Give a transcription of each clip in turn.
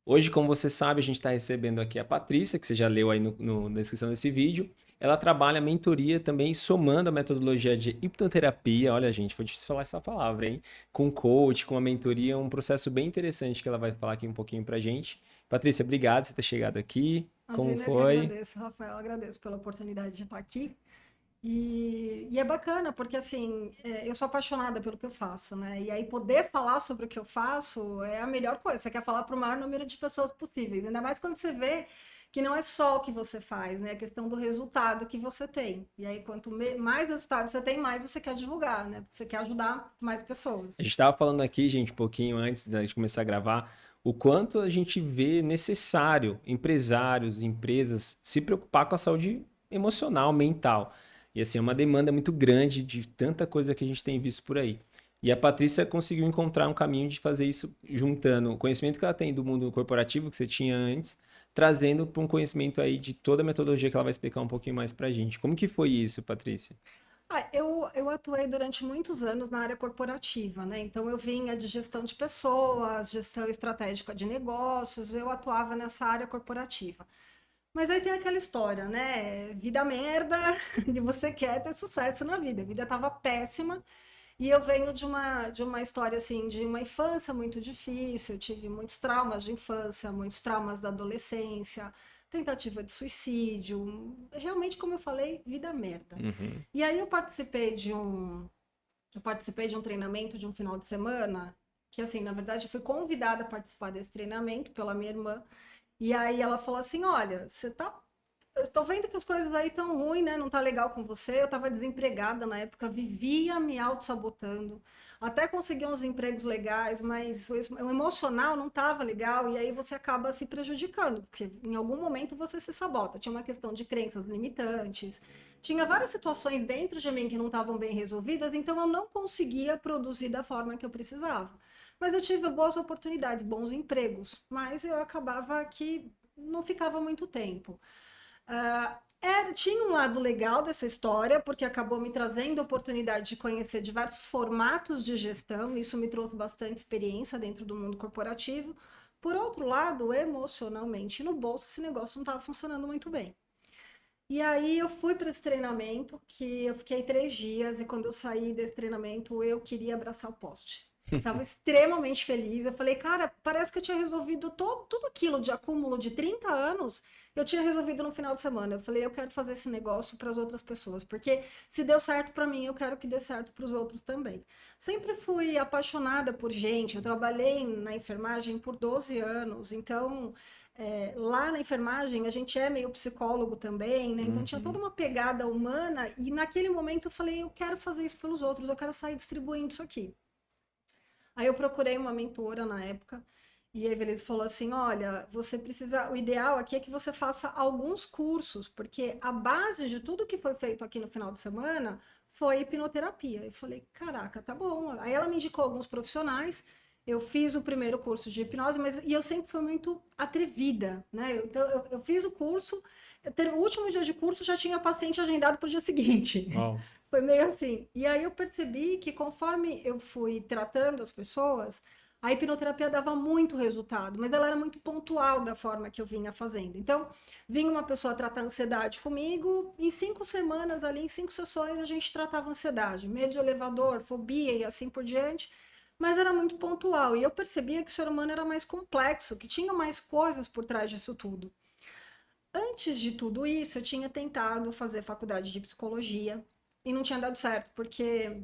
Hoje, como você sabe, a gente está recebendo aqui a Patrícia, que você já leu aí na descrição desse vídeo. Ela trabalha mentoria também, somando a metodologia de hipnoterapia. Olha, gente, foi difícil falar essa palavra, hein? Com coach, com a mentoria, um processo bem interessante que ela vai falar aqui um pouquinho pra gente. Patrícia, obrigado por ter chegado aqui. Como Imagina, eu que foi? agradeço, Rafael, agradeço pela oportunidade de estar aqui. E é bacana, porque assim, eu sou apaixonada pelo que eu faço, né? E aí poder falar sobre o que eu faço é a melhor coisa. Você quer falar para o maior número de pessoas possíveis, ainda mais quando você vê que não é só o que você faz, né? É questão do resultado que você tem. E aí, mais resultado você tem, mais você quer divulgar, né? Porque você quer ajudar mais pessoas. A gente estava falando aqui, gente, um pouquinho antes da gente começar a gravar, o quanto a gente vê necessário empresários, empresas se preocupar com a saúde emocional, mental. E assim, é uma demanda muito grande de tanta coisa que a gente tem visto por aí. E a Patrícia conseguiu encontrar um caminho de fazer isso juntando o conhecimento que ela tem do mundo corporativo, que você tinha antes, trazendo para um conhecimento aí de toda a metodologia que ela vai explicar um pouquinho mais para a gente. Como que foi isso, Patrícia? Eu atuei durante muitos anos na área corporativa, né? Então eu vinha de gestão de pessoas, gestão estratégica de negócios, eu atuava nessa área corporativa. Mas aí tem aquela história, né? Vida merda, e você quer ter sucesso na vida. A vida tava péssima. E eu venho de uma história assim, de uma infância muito difícil. Eu tive muitos traumas de infância, muitos traumas da adolescência, tentativa de suicídio. Realmente, como eu falei, vida merda. Uhum. E aí eu participei de um treinamento de um final de semana, que assim, na verdade, eu fui convidada a participar desse treinamento pela minha irmã. E aí ela falou assim: olha, eu tô vendo que as coisas aí tão ruins, né? Não tá legal com você. Eu tava desempregada na época, vivia me auto-sabotando. Até consegui uns empregos legais, mas o emocional não tava legal. E aí você acaba se prejudicando, porque em algum momento você se sabota. Tinha uma questão de crenças limitantes. Tinha várias situações dentro de mim que não estavam bem resolvidas, então eu não conseguia produzir da forma que eu precisava. Mas eu tive boas oportunidades, bons empregos, mas eu acabava que não ficava muito tempo. Tinha um lado legal dessa história, porque acabou me trazendo a oportunidade de conhecer diversos formatos de gestão, isso me trouxe bastante experiência dentro do mundo corporativo. Por outro lado, emocionalmente, no bolso, esse negócio não estava funcionando muito bem. E aí eu fui para esse treinamento, que eu fiquei 3 dias, e quando eu saí desse treinamento, eu queria abraçar o poste. Eu estava extremamente feliz. Eu falei, cara, parece que eu tinha resolvido tudo aquilo de acúmulo de 30 anos, eu tinha resolvido no final de semana. Eu falei, eu quero fazer esse negócio para as outras pessoas, porque se deu certo para mim, eu quero que dê certo para os outros também. Sempre fui apaixonada por gente, eu trabalhei na enfermagem por 12 anos, então lá na enfermagem a gente é meio psicólogo também, né? Então tinha toda Uhum. uma pegada humana e naquele momento eu falei, eu quero fazer isso pelos outros, eu quero sair distribuindo isso aqui. Aí eu procurei uma mentora na época e a Evelise falou assim: olha, você precisa. O ideal aqui é que você faça alguns cursos, porque a base de tudo que foi feito aqui no final de semana foi hipnoterapia. Eu falei: caraca, tá bom. Aí ela me indicou alguns profissionais. Eu fiz o primeiro curso de hipnose, e eu sempre fui muito atrevida, né? Então eu fiz o curso, o último dia de curso já tinha paciente agendado para o dia seguinte. Uau. Foi meio assim. E aí eu percebi que conforme eu fui tratando as pessoas, a hipnoterapia dava muito resultado, mas ela era muito pontual da forma que eu vinha fazendo. Então, vinha uma pessoa tratar ansiedade comigo, em 5 semanas ali, em 5 sessões, a gente tratava ansiedade, medo de elevador, fobia e assim por diante. Mas era muito pontual. E eu percebia que o ser humano era mais complexo, que tinha mais coisas por trás disso tudo. Antes de tudo isso, eu tinha tentado fazer faculdade de psicologia e não tinha dado certo, porque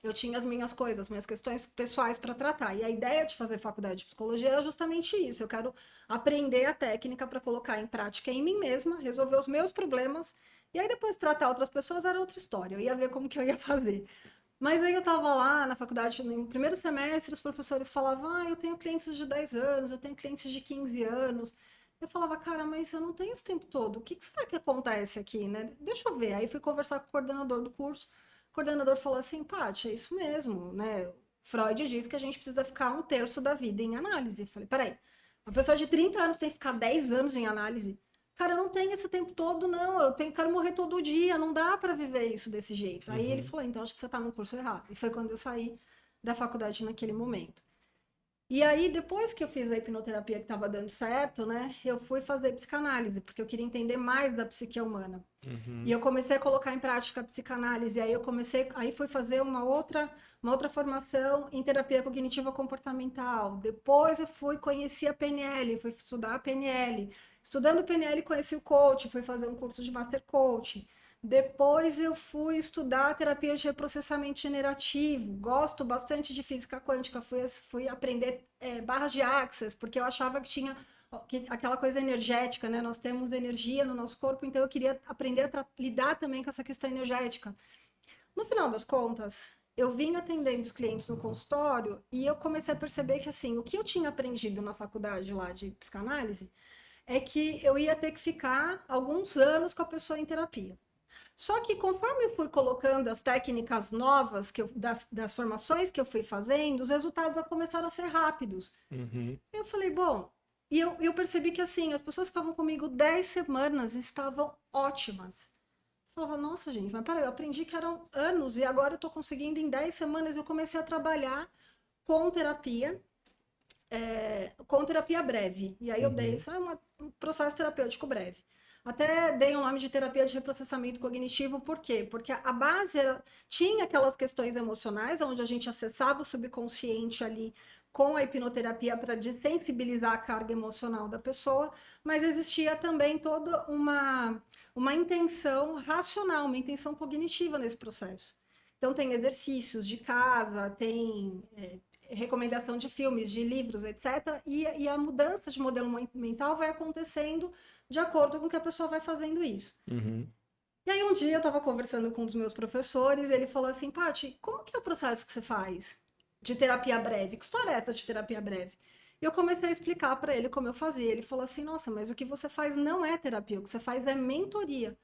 eu tinha as minhas coisas, minhas questões pessoais para tratar. E a ideia de fazer faculdade de psicologia era justamente isso. Eu quero aprender a técnica para colocar em prática em mim mesma, resolver os meus problemas, e aí depois tratar outras pessoas era outra história. Eu ia ver como que eu ia fazer. Mas aí eu tava lá na faculdade, no primeiro semestre, os professores falavam: ah, eu tenho clientes de 10 anos, eu tenho clientes de 15 anos. Eu falava, cara, mas eu não tenho esse tempo todo. O que será que acontece aqui, né? Deixa eu ver. Aí fui conversar com o coordenador do curso. O coordenador falou assim, Paty, é isso mesmo, né? Freud diz que a gente precisa ficar 1/3 da vida em análise. Eu falei, peraí, uma pessoa de 30 anos tem que ficar 10 anos em análise? Cara, eu não tenho esse tempo todo, não. Quero morrer todo dia. Não dá para viver isso desse jeito. Aí ele Uhum. falou, então acho que você tá no curso errado. E foi quando eu saí da faculdade naquele momento. E aí, depois que eu fiz a hipnoterapia que estava dando certo, né, eu fui fazer psicanálise, porque eu queria entender mais da psique humana. E Uhum. eu comecei a colocar em prática a psicanálise, aí aí fui fazer uma outra formação em terapia cognitiva comportamental. Depois eu fui conhecer a PNL, fui estudar a PNL. Estudando PNL, conheci o coach, fui fazer um curso de Master Coach. Depois eu fui estudar terapia de reprocessamento generativo. Gosto bastante de física quântica, fui aprender barras de Access, porque eu achava que tinha aquela coisa energética, né? Nós temos energia no nosso corpo, então eu queria aprender a lidar também com essa questão energética. No final das contas, eu vim atendendo os clientes no consultório e eu comecei a perceber que, assim, o que eu tinha aprendido na faculdade lá de psicanálise é que eu ia ter que ficar alguns anos com a pessoa em terapia. Só que conforme eu fui colocando as técnicas novas das formações que eu fui fazendo, os resultados começaram a ser rápidos. Uhum. Eu falei, bom, eu percebi que assim, as pessoas que estavam comigo 10 semanas estavam ótimas. Eu falava, nossa, gente, mas peraí, eu aprendi que eram anos e agora eu tô conseguindo em 10 semanas. Eu comecei a trabalhar com terapia, com terapia breve. E aí eu dei, Uhum. isso é um processo terapêutico breve. Até dei o nome de terapia de reprocessamento cognitivo, por quê? Porque a base tinha aquelas questões emocionais, onde a gente acessava o subconsciente ali com a hipnoterapia para desensibilizar a carga emocional da pessoa, mas existia também toda uma intenção racional, uma intenção cognitiva nesse processo. Então, tem exercícios de casa, tem recomendação de filmes, de livros, etc. E a mudança de modelo mental vai acontecendo de acordo com que a pessoa vai fazendo isso. Uhum. E aí um dia eu estava conversando com um dos meus professores e ele falou assim, Paty, como que é o processo que você faz de terapia breve? Que história é essa de terapia breve? E eu comecei a explicar para ele como eu fazia. Ele falou assim, nossa, mas o que você faz não é terapia, o que você faz é mentoria.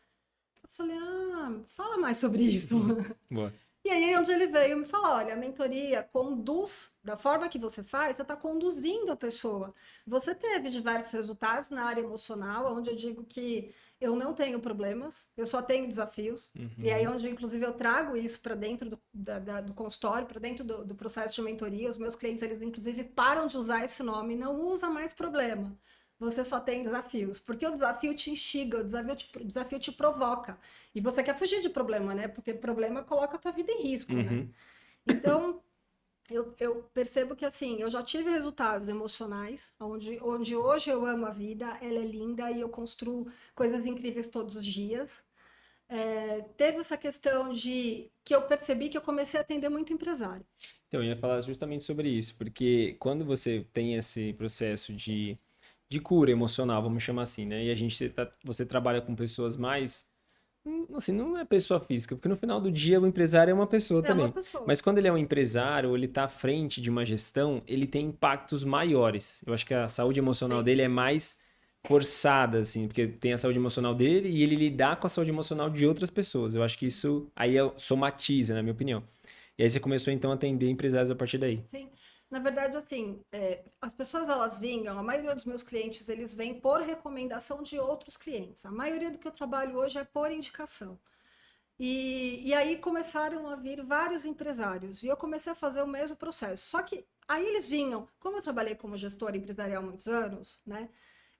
Eu falei, ah, fala mais sobre isso. Uhum. Boa. E aí, onde ele veio me falar: olha, a mentoria conduz, da forma que você faz, você está conduzindo a pessoa. Você teve diversos resultados na área emocional, onde eu digo que eu não tenho problemas, eu só tenho desafios. E aí, Uhum. onde inclusive eu trago isso para dentro do consultório, para dentro do processo de mentoria. Os meus clientes, eles inclusive param de usar esse nome, não usa mais problema. Você só tem desafios, porque o desafio te instiga, o desafio te provoca. E você quer fugir de problema, né? Porque problema coloca a tua vida em risco, né? Uhum. Então, eu percebo que, assim, eu já tive resultados emocionais, onde hoje eu amo a vida, ela é linda e eu construo coisas incríveis todos os dias. Teve essa questão de que eu percebi que eu comecei a atender muito empresário. Então, eu ia falar justamente sobre isso, porque quando você tem esse processo de cura emocional, vamos chamar assim, né? E você trabalha com pessoas mais, assim, não é pessoa física, porque no final do dia o empresário é uma pessoa É uma também. pessoa. Mas quando ele é um empresário, ou ele está à frente de uma gestão, ele tem impactos maiores. Eu acho que a saúde emocional Sim. dele é mais forçada, assim, porque tem a saúde emocional dele e ele lidar com a saúde emocional de outras pessoas. Eu acho que isso aí somatiza, na minha opinião. E aí você começou então a atender empresários a partir daí. Sim, na verdade, assim, as pessoas elas vinham, a maioria dos meus clientes, eles vêm por recomendação de outros clientes. A maioria do que eu trabalho hoje é por indicação. E aí começaram a vir vários empresários, e eu comecei a fazer o mesmo processo. Só que aí eles vinham, como eu trabalhei como gestora empresarial há muitos anos, né?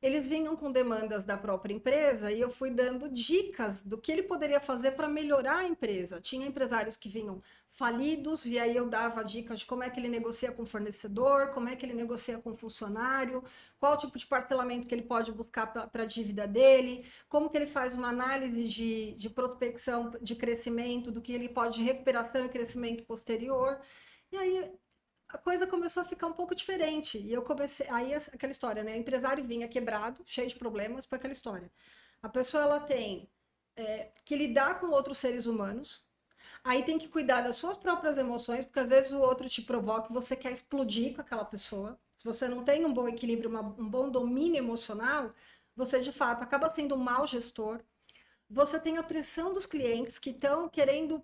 Eles vinham com demandas da própria empresa e eu fui dando dicas do que ele poderia fazer para melhorar a empresa. Tinha empresários que vinham falidos e aí eu dava dicas de como é que ele negocia com o fornecedor, como é que ele negocia com o funcionário, qual tipo de parcelamento que ele pode buscar para a dívida dele, como que ele faz uma análise de prospecção de crescimento, do que ele pode de recuperação e crescimento posterior. E aí a coisa começou a ficar um pouco diferente. E eu comecei. Aí aquela história, né? O empresário vinha quebrado, cheio de problemas, para aquela história. A pessoa ela tem que lidar com outros seres humanos. Aí tem que cuidar das suas próprias emoções, porque às vezes o outro te provoca e você quer explodir com aquela pessoa. Se você não tem um bom equilíbrio, um bom domínio emocional, você de fato acaba sendo um mau gestor. Você tem a pressão dos clientes que estão querendo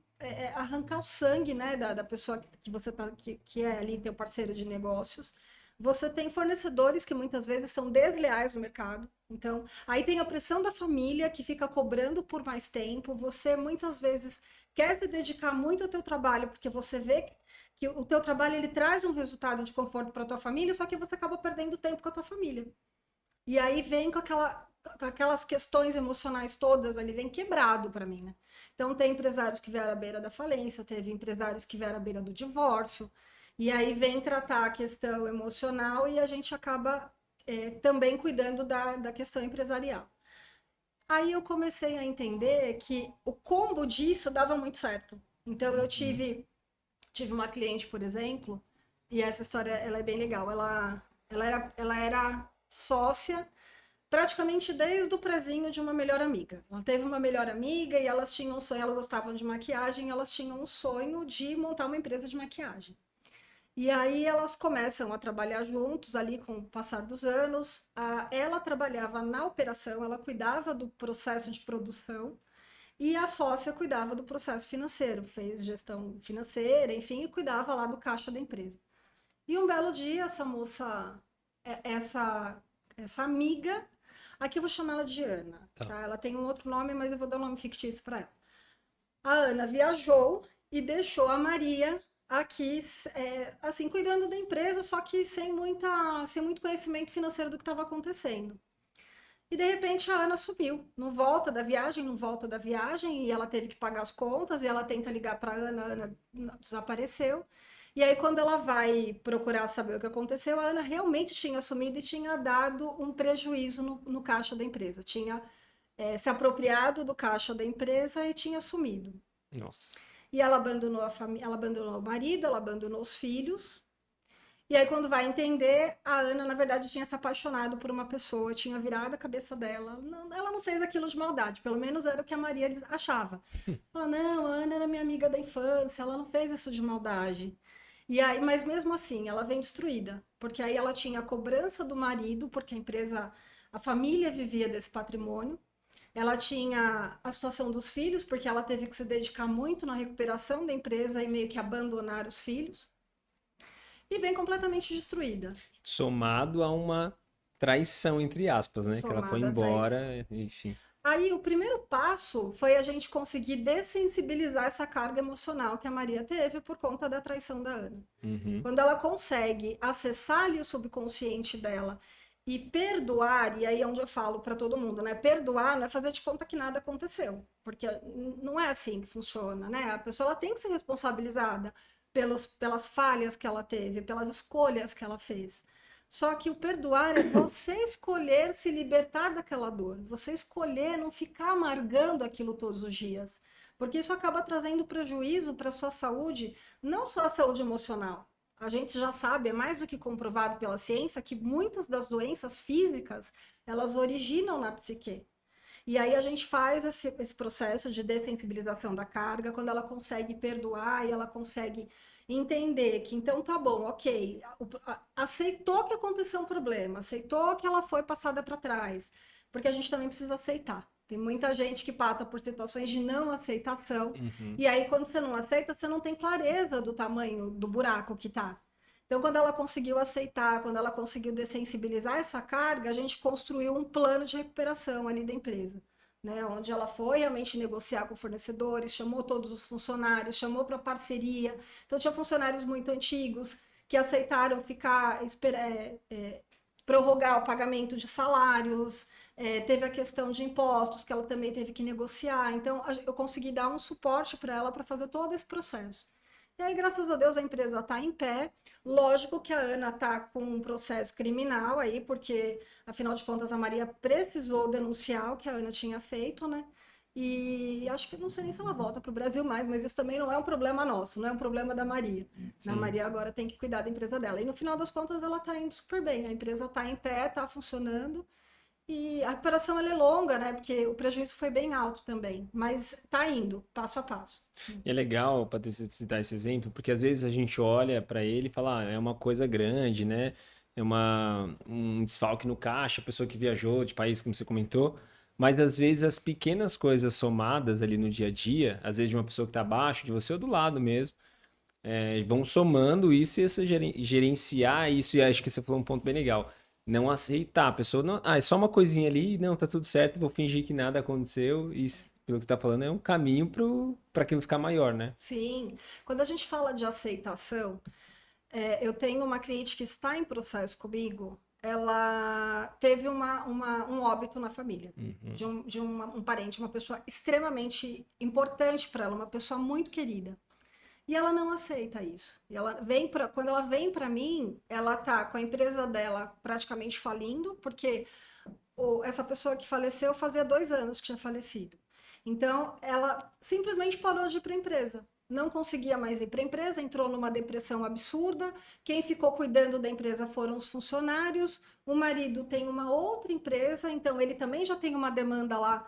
arrancar o sangue, né, da pessoa que você tá, que é ali teu parceiro de negócios. Você tem fornecedores que muitas vezes são desleais no mercado. Então, aí tem a pressão da família que fica cobrando por mais tempo. Você muitas vezes quer se dedicar muito ao teu trabalho porque você vê que o teu trabalho ele traz um resultado de conforto para tua família, só que você acaba perdendo tempo com a tua família. E aí vem com aquelas questões emocionais todas ali, vem quebrado para mim, né? Então tem empresários que vieram à beira da falência, teve empresários que vieram à beira do divórcio, e aí vem tratar a questão emocional e a gente acaba também cuidando da questão empresarial. Aí eu comecei a entender que o combo disso dava muito certo. Então eu tive uma cliente, por exemplo, e essa história ela é bem legal. Ela era sócia praticamente desde o prezinho de uma melhor amiga. Ela teve uma melhor amiga e elas tinham um sonho, elas gostavam de maquiagem, elas tinham um sonho de montar uma empresa de maquiagem. E aí elas começam a trabalhar juntos ali com o passar dos anos. Ela trabalhava na operação, ela cuidava do processo de produção e a sócia cuidava do processo financeiro, fez gestão financeira, enfim, e cuidava lá do caixa da empresa. E um belo dia, essa moça, essa amiga, aqui eu vou chamar ela de Ana, Tá. tá? Ela tem um outro nome, mas eu vou dar um nome fictício para ela. A Ana viajou e deixou a Maria aqui, assim, cuidando da empresa, só que sem muito conhecimento financeiro do que estava acontecendo. E de repente a Ana sumiu, não volta da viagem, não volta da viagem, e ela teve que pagar as contas, e ela tenta ligar para a Ana desapareceu. E aí, quando ela vai procurar saber o que aconteceu, a Ana realmente tinha sumido e tinha dado um prejuízo no caixa da empresa. Tinha se apropriado do caixa da empresa e tinha sumido. Nossa. E ela abandonou a família, ela abandonou o marido, ela abandonou os filhos. E aí, quando vai entender, a Ana, na verdade, tinha se apaixonado por uma pessoa, tinha virado a cabeça dela. Ela não fez aquilo de maldade, pelo menos era o que a Maria achava. Ela, não, a Ana era minha amiga da infância, ela não fez isso de maldade. E aí, mas mesmo assim, ela vem destruída, porque aí ela tinha a cobrança do marido, porque a empresa, a família vivia desse patrimônio. Ela tinha a situação dos filhos, porque ela teve que se dedicar muito na recuperação da empresa e meio que abandonar os filhos. E vem completamente destruída. Somado a uma traição, entre aspas, né? Que ela foi Somada a traição. embora, enfim. Aí o primeiro passo foi a gente conseguir dessensibilizar essa carga emocional que a Maria teve por conta da traição da Ana. Uhum. Quando ela consegue acessar ali o subconsciente dela e perdoar, e aí é onde eu falo para todo mundo, né? Perdoar não é fazer de conta que nada aconteceu, porque não é assim que funciona, né? A pessoa ela tem que ser responsabilizada pelas falhas que ela teve, pelas escolhas que ela fez. Só que o perdoar é você escolher se libertar daquela dor, você escolher não ficar amargando aquilo todos os dias, porque isso acaba trazendo prejuízo para a sua saúde, não só a saúde emocional. A gente já sabe, é mais do que comprovado pela ciência, que muitas das doenças físicas, elas originam na psique. E aí a gente faz esse processo de dessensibilização da carga, quando ela consegue perdoar e ela consegue entender que então tá bom, ok, aceitou que aconteceu um problema, aceitou que ela foi passada para trás, porque a gente também precisa aceitar. Tem muita gente que passa por situações de não aceitação, Uhum. e aí quando você não aceita, você não tem clareza do tamanho do buraco que tá. Então, quando ela conseguiu aceitar, quando ela conseguiu dessensibilizar essa carga, a gente construiu um plano de recuperação ali da empresa, né? Onde ela foi realmente negociar com fornecedores, chamou todos os funcionários, chamou para parceria. Então, tinha funcionários muito antigos que aceitaram prorrogar o pagamento de salários. Teve a questão de impostos que ela também teve que negociar. Então, eu consegui dar um suporte para ela para fazer todo esse processo. E aí, graças a Deus, a empresa está em pé. Lógico que a Ana está com um processo criminal aí, porque, afinal de contas, a Maria precisou denunciar o que a Ana tinha feito, né? E acho que não sei nem se ela volta para o Brasil mais, mas isso também não é um problema nosso, não é um problema da Maria. Sim. A Maria agora tem que cuidar da empresa dela. E no final das contas, ela está indo super bem. A empresa está em pé, está funcionando. E a recuperação ela é longa, né? Porque o prejuízo foi bem alto também, mas tá indo, passo a passo. E é legal, Patrícia, citar esse exemplo, porque às vezes a gente olha para ele e fala, é uma coisa grande, né? É um desfalque no caixa, a pessoa que viajou de país, como você comentou, mas às vezes as pequenas coisas somadas ali no dia a dia, às vezes de uma pessoa que está abaixo de você ou do lado mesmo, vão somando isso e você gerenciar isso, e acho que você falou um ponto bem legal. Não aceitar, a pessoa não, é só uma coisinha ali, não, tá tudo certo, vou fingir que nada aconteceu e pelo que você está falando, é um caminho para aquilo ficar maior, né? Sim. Quando a gente fala de aceitação, eu tenho uma cliente que está em processo comigo. Ela teve um óbito na família, Uhum. um parente, uma pessoa extremamente importante para ela, uma pessoa muito querida. E ela não aceita isso. E quando ela vem para mim, ela tá com a empresa dela praticamente falindo, porque essa pessoa que faleceu fazia 2 anos que tinha falecido. Então, ela simplesmente parou de ir para a empresa. Não conseguia mais ir para a empresa, entrou numa depressão absurda. Quem ficou cuidando da empresa foram os funcionários. O marido tem uma outra empresa, então ele também já tem uma demanda lá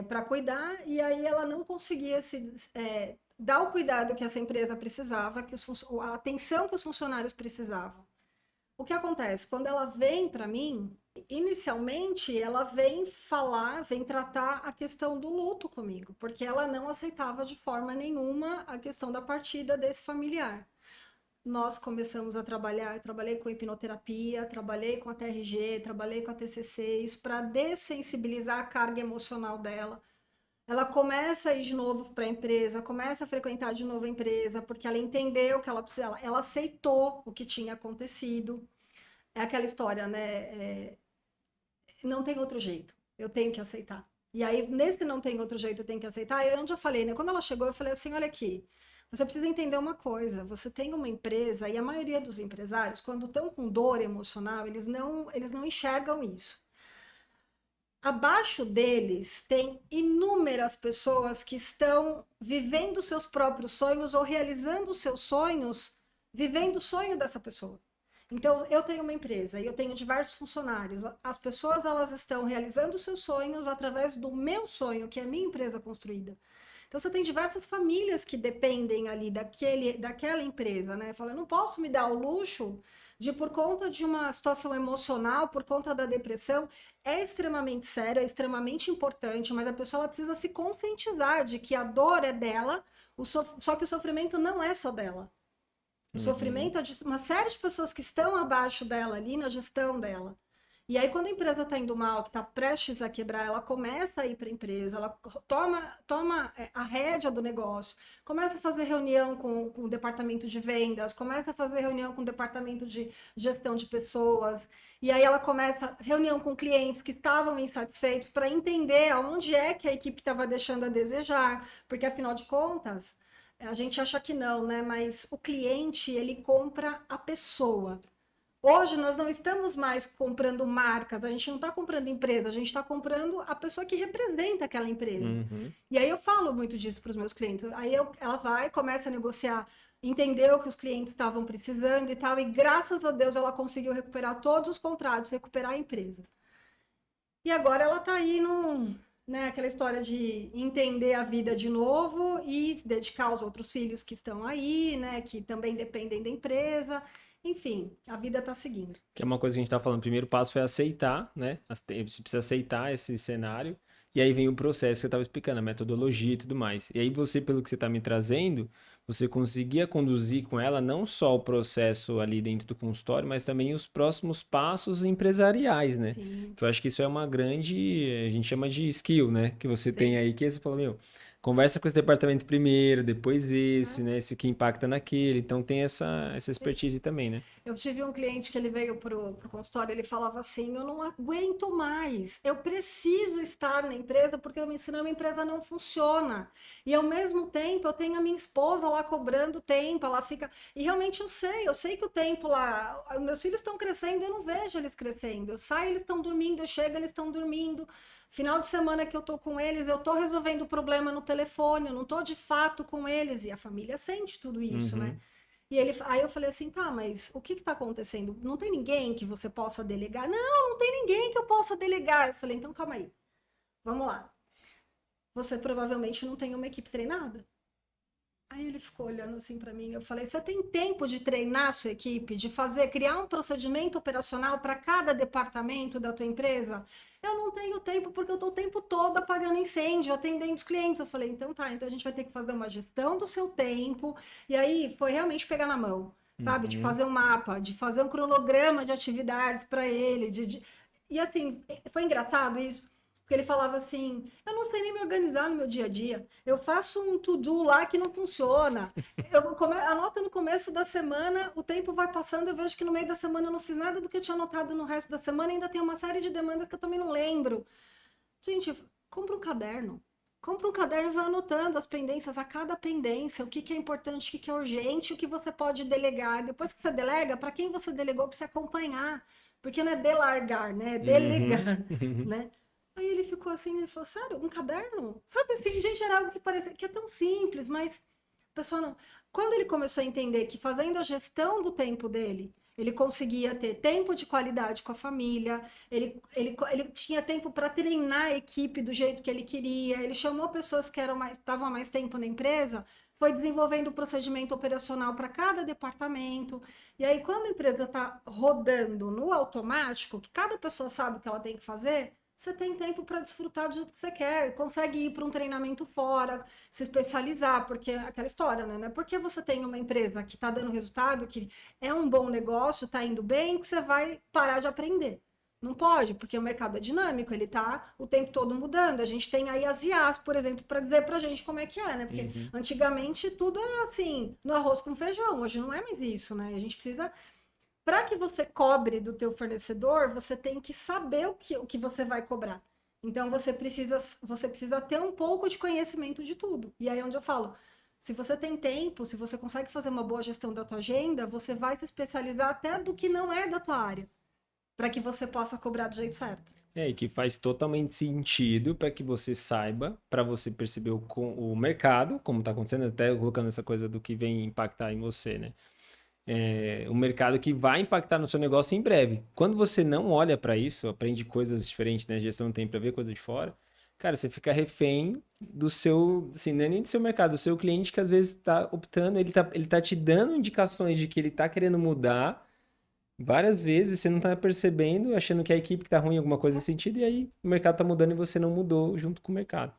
para cuidar. E aí ela não conseguia dar o cuidado que essa empresa precisava, a atenção que os funcionários precisavam. O que acontece? Quando ela vem para mim, inicialmente ela vem tratar a questão do luto comigo, porque ela não aceitava de forma nenhuma a questão da partida desse familiar. Nós começamos a trabalhar, eu trabalhei com hipnoterapia, trabalhei com a TRG, trabalhei com a TCC, para dessensibilizar a carga emocional dela. Ela começa a ir de novo para a empresa, começa a frequentar de novo a empresa, porque ela entendeu que ela precisava, ela aceitou o que tinha acontecido. É aquela história, né? Não tem outro jeito, eu tenho que aceitar. E aí, nesse não tem outro jeito, eu tenho que aceitar, é onde eu falei, né? Quando ela chegou, eu falei assim: olha aqui, você precisa entender uma coisa, você tem uma empresa, e a maioria dos empresários, quando estão com dor emocional, eles não enxergam isso. Abaixo deles tem inúmeras pessoas que estão vivendo seus próprios sonhos ou realizando seus sonhos, vivendo o sonho dessa pessoa. Então, eu tenho uma empresa e eu tenho diversos funcionários. As pessoas, elas estão realizando seus sonhos através do meu sonho, que é a minha empresa construída. Então, você tem diversas famílias que dependem ali daquela empresa, né? Fala, eu não posso me dar o luxo de, por conta de uma situação emocional, por conta da depressão, é extremamente sério, é extremamente importante, mas a pessoa ela precisa se conscientizar de que a dor é dela, só que o sofrimento não é só dela. O sofrimento é de uma série de pessoas que estão abaixo dela ali na gestão dela. E aí, quando a empresa está indo mal, que está prestes a quebrar, ela começa a ir para a empresa, ela toma a rédea do negócio, começa a fazer reunião com o departamento de vendas, começa a fazer reunião com o departamento de gestão de pessoas, e aí ela começa reunião com clientes que estavam insatisfeitos para entender aonde é que a equipe estava deixando a desejar, porque afinal de contas, a gente acha que não, né? Mas o cliente, ele compra a pessoa. Hoje nós não estamos mais comprando marcas, a gente não está comprando empresa, a gente está comprando a pessoa que representa aquela empresa. Uhum. E aí eu falo muito disso para os meus clientes. Aí ela vai, começa a negociar, entendeu que os clientes estavam precisando e tal, e graças a Deus ela conseguiu recuperar todos os contratos, recuperar a empresa. E agora ela está aí né, aquela história de entender a vida de novo e se dedicar aos outros filhos que estão aí, né, que também dependem da empresa. Enfim, a vida está seguindo. Que é uma coisa que a gente tá falando. O primeiro passo foi aceitar, né? Você precisa aceitar esse cenário. E aí vem o processo que você estava explicando, a metodologia e tudo mais. E aí você, pelo que você está me trazendo, você conseguia conduzir com ela não só o processo ali dentro do consultório, mas também os próximos passos empresariais, né? Sim, Que eu acho que isso é uma grande, a gente chama de skill, né? Que você tem sim. aí, que você falou, meu, conversa com esse departamento primeiro, depois esse, né? Esse que impacta naquele. Então tem essa expertise também, né? Eu tive um cliente que ele veio pro consultório, ele falava assim: eu não aguento mais, eu preciso estar na empresa porque senão a minha empresa não funciona. E ao mesmo tempo eu tenho a minha esposa lá cobrando tempo, ela fica. E realmente eu sei que o tempo lá, meus filhos estão crescendo, eu não vejo eles crescendo. Eu saio, eles estão dormindo, eu chego, eles estão dormindo. Final de semana que eu tô com eles, eu tô resolvendo o problema no telefone, eu não tô de fato com eles. E a família sente tudo isso, né? Uhum. Aí eu falei assim, tá, mas o que está acontecendo? Não tem ninguém que você possa delegar? Não, não tem ninguém que eu possa delegar. Eu falei, então calma aí, vamos lá. Você provavelmente não tem uma equipe treinada. Aí ele ficou olhando assim para mim. Eu falei: você tem tempo de treinar a sua equipe, de criar um procedimento operacional para cada departamento da tua empresa? Eu não tenho tempo porque eu estou o tempo todo apagando incêndio, atendendo os clientes. Eu falei: então tá, então a gente vai ter que fazer uma gestão do seu tempo. E aí foi realmente pegar na mão, sabe? De Uhum. fazer um mapa, de fazer um cronograma de atividades para ele. E assim, foi engraçado isso. Porque ele falava assim: eu não sei nem me organizar no meu dia a dia. Eu faço um to-do lá que não funciona. Anoto no começo da semana, o tempo vai passando, eu vejo que no meio da semana eu não fiz nada do que eu tinha anotado no resto da semana, ainda tem uma série de demandas que eu também não lembro. Gente, compra um caderno. Compra um caderno e vai anotando as pendências, a cada pendência, o que que é importante, o que que é urgente, o que você pode delegar. Depois que você delega, para quem você delegou, para você acompanhar. Porque não é delargar, né? É delegar, Uhum. né? Aí ele ficou assim, ele falou, sério, um caderno? Sabe assim, gente, era algo que parece que é tão simples, mas a pessoa não. Quando ele começou a entender que fazendo a gestão do tempo dele, ele conseguia ter tempo de qualidade com a família, ele tinha tempo para treinar a equipe do jeito que ele queria, ele chamou pessoas que estavam há mais tempo na empresa, foi desenvolvendo o procedimento operacional para cada departamento. E aí, quando a empresa está rodando no automático, que cada pessoa sabe o que ela tem que fazer, você tem tempo para desfrutar do jeito que você quer, consegue ir para um treinamento fora, se especializar, porque aquela história, né? Não é porque você tem uma empresa que está dando resultado, que é um bom negócio, está indo bem, que você vai parar de aprender. Não pode, porque o mercado é dinâmico, ele está o tempo todo mudando. A gente tem aí as IAs, por exemplo, para dizer para a gente como é que é, né? Porque Uhum. antigamente tudo era assim, no arroz com feijão, hoje não é mais isso, né? A gente precisa para que você cobre do teu fornecedor, você tem que saber o que você vai cobrar. Então você precisa ter um pouco de conhecimento de tudo. E aí é onde eu falo, se você tem tempo, se você consegue fazer uma boa gestão da tua agenda, você vai se especializar até do que não é da tua área, para que você possa cobrar do jeito certo. E que faz totalmente sentido para que você saiba, para você perceber o mercado, como está acontecendo, até colocando essa coisa do que vem impactar em você, né? O mercado que vai impactar no seu negócio em breve. Quando você não olha para isso, aprende coisas diferentes, né? Gestão não tem para ver coisa de fora. Cara, você fica refém do seu, assim, não é nem do seu mercado, do seu cliente que às vezes está optando, ele tá te dando indicações de que ele está querendo mudar várias vezes, você não está percebendo, achando que a equipe está ruim em alguma coisa nesse sentido, e aí o mercado está mudando e você não mudou junto com o mercado.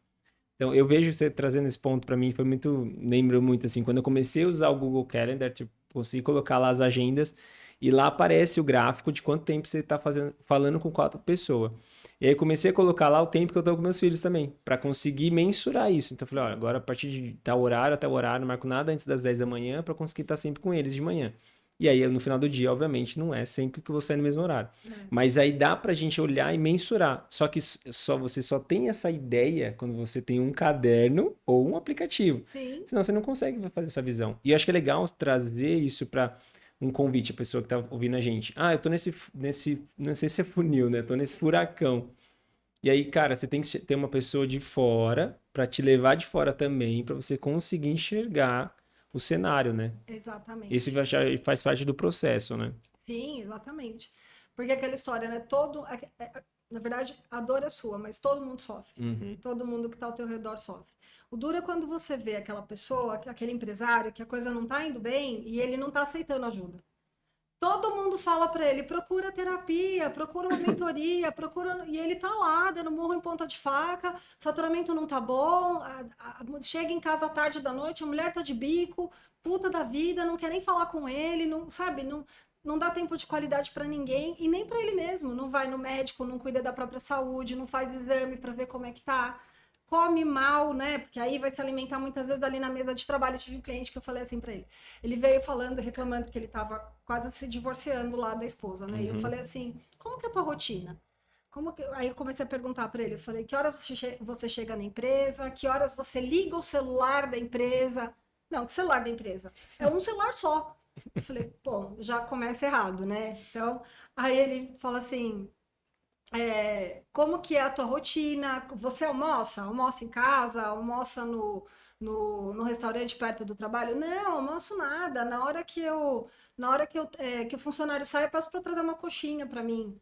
Então, eu vejo você trazendo esse ponto para mim, foi muito, lembro muito assim, quando eu comecei a usar o Google Calendar, tipo, consegui colocar lá as agendas e lá aparece o gráfico de quanto tempo você está falando com qual pessoa. E aí eu comecei a colocar lá o tempo que eu estou com meus filhos também, para conseguir mensurar isso. Então eu falei, olha, agora a partir de tal horário até o horário, não marco nada antes das 10 da manhã para conseguir estar sempre com eles de manhã. E aí, no final do dia, obviamente, não é sempre que você é no mesmo horário. É. Mas aí dá pra gente olhar e mensurar. Só que você só tem essa ideia quando você tem um caderno ou um aplicativo. Sim, Senão você não consegue fazer essa visão. E eu acho que é legal trazer isso para um convite, a pessoa que tá ouvindo a gente. Ah, eu tô não sei se é funil, né? Tô nesse furacão. E aí, cara, você tem que ter uma pessoa de fora para te levar de fora também, para você conseguir enxergar o cenário, né? Esse exatamente. faz parte do processo, né? Sim, exatamente. Porque aquela história, né? Na verdade, a dor é sua, mas todo mundo sofre. Uhum. Todo mundo que está ao teu redor sofre. O duro é quando você vê aquela pessoa, aquele empresário, que a coisa não está indo bem e ele não está aceitando ajuda. Todo mundo fala para ele, procura terapia, procura uma mentoria, procura. E ele tá lá, dando murro em ponta de faca, faturamento não tá bom, chega em casa à tarde da noite, a mulher tá de bico, puta da vida, não quer nem falar com ele, não, sabe, não dá tempo de qualidade para ninguém e nem para ele mesmo. Não vai no médico, não cuida da própria saúde, não faz exame para ver como é que tá. Come mal, né? Porque aí vai se alimentar muitas vezes ali na mesa de trabalho. Eu tive um cliente que eu falei assim para ele. Ele veio falando, reclamando que ele estava quase se divorciando lá da esposa, né? E eu Uhum. falei assim: como que é a tua rotina? Aí eu comecei a perguntar para ele. Eu falei: que horas você chega na empresa? Que horas você liga o celular da empresa? Não, que celular da empresa? É um celular só. Eu falei: bom, já começa errado, né? Então, aí ele fala assim: como que é a tua rotina? Você almoça? Almoça em casa? Almoça no restaurante perto do trabalho? Não, almoço nada. Que o funcionário sai, eu peço para trazer uma coxinha para mim.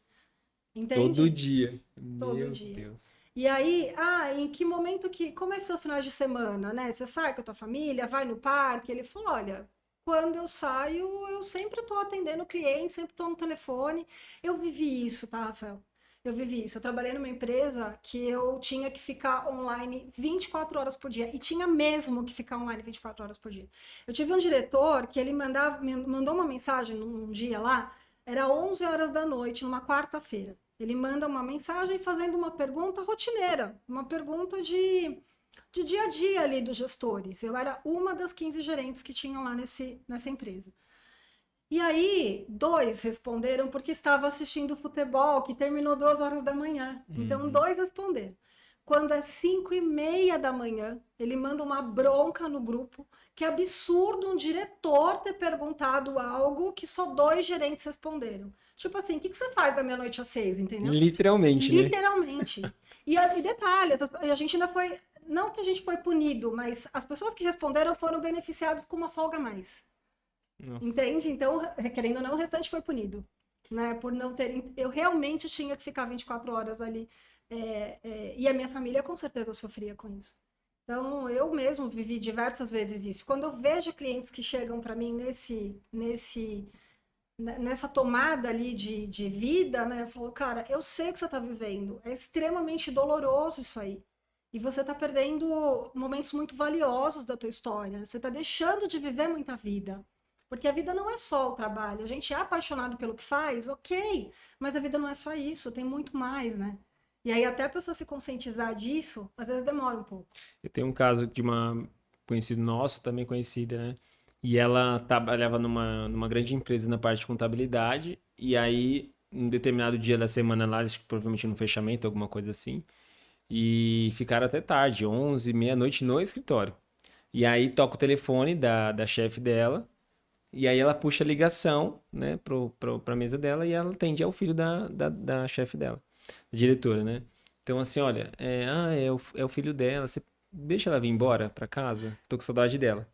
Todo Entende? dia. Todo Meu dia. Deus. E aí, em que momento como é que é o seu final de semana, né? Você sai com a tua família, vai no parque? Ele falou, olha, quando eu saio, eu sempre estou atendendo o cliente, sempre estou no telefone. Eu vivi isso, tá, Rafael? Eu vivi isso. Eu trabalhei numa empresa que eu tinha que ficar online 24 horas por dia. E tinha mesmo que ficar online 24 horas por dia. Eu tive um diretor que ele me mandou uma mensagem num dia lá, era 11 horas da noite, numa quarta-feira. Ele manda uma mensagem fazendo uma pergunta rotineira, uma pergunta de dia a dia ali dos gestores. Eu era uma das 15 gerentes que tinham lá nessa empresa. E aí, 2 responderam porque estava assistindo futebol, que terminou 2 horas da manhã. Então, 2 responderam. Quando é 5:30 da manhã, ele manda uma bronca no grupo. Que absurdo um diretor ter perguntado algo que só 2 gerentes responderam. Tipo assim, o que você faz da meia-noite às 6, entendeu? Literalmente, né? Literalmente. E detalhe, a gente ainda foi... Não que a gente foi punido, mas as pessoas que responderam foram beneficiadas com uma folga a mais. Nossa. Entende? Então, querendo ou não, o restante foi punido. Né? Por não terem... Eu realmente tinha que ficar 24 horas ali. E a minha família com certeza sofria com isso. Então, eu mesmo vivi diversas vezes isso. Quando eu vejo clientes que chegam para mim nessa tomada ali de vida, né? Eu falo, cara, eu sei o que você está vivendo. É extremamente doloroso isso aí. E você está perdendo momentos muito valiosos da tua história. Você está deixando de viver muita vida. Porque a vida não é só o trabalho. A gente é apaixonado pelo que faz, ok. Mas a vida não é só isso, tem muito mais, né? E aí até a pessoa se conscientizar disso, às vezes demora um pouco. Eu tenho um caso de uma conhecida nossa, também conhecida, né? E ela trabalhava numa grande empresa na parte de contabilidade. E aí, um determinado dia da semana lá, acho que provavelmente no fechamento, alguma coisa assim. E ficaram até tarde, 11, meia-noite no escritório. E aí toca o telefone da chefe dela. E aí ela puxa a ligação, né, pra mesa dela e ela atende, é o filho da chefe dela, da diretora, né? Então, assim, olha, é o filho dela, você deixa ela vir embora pra casa? Tô com saudade dela.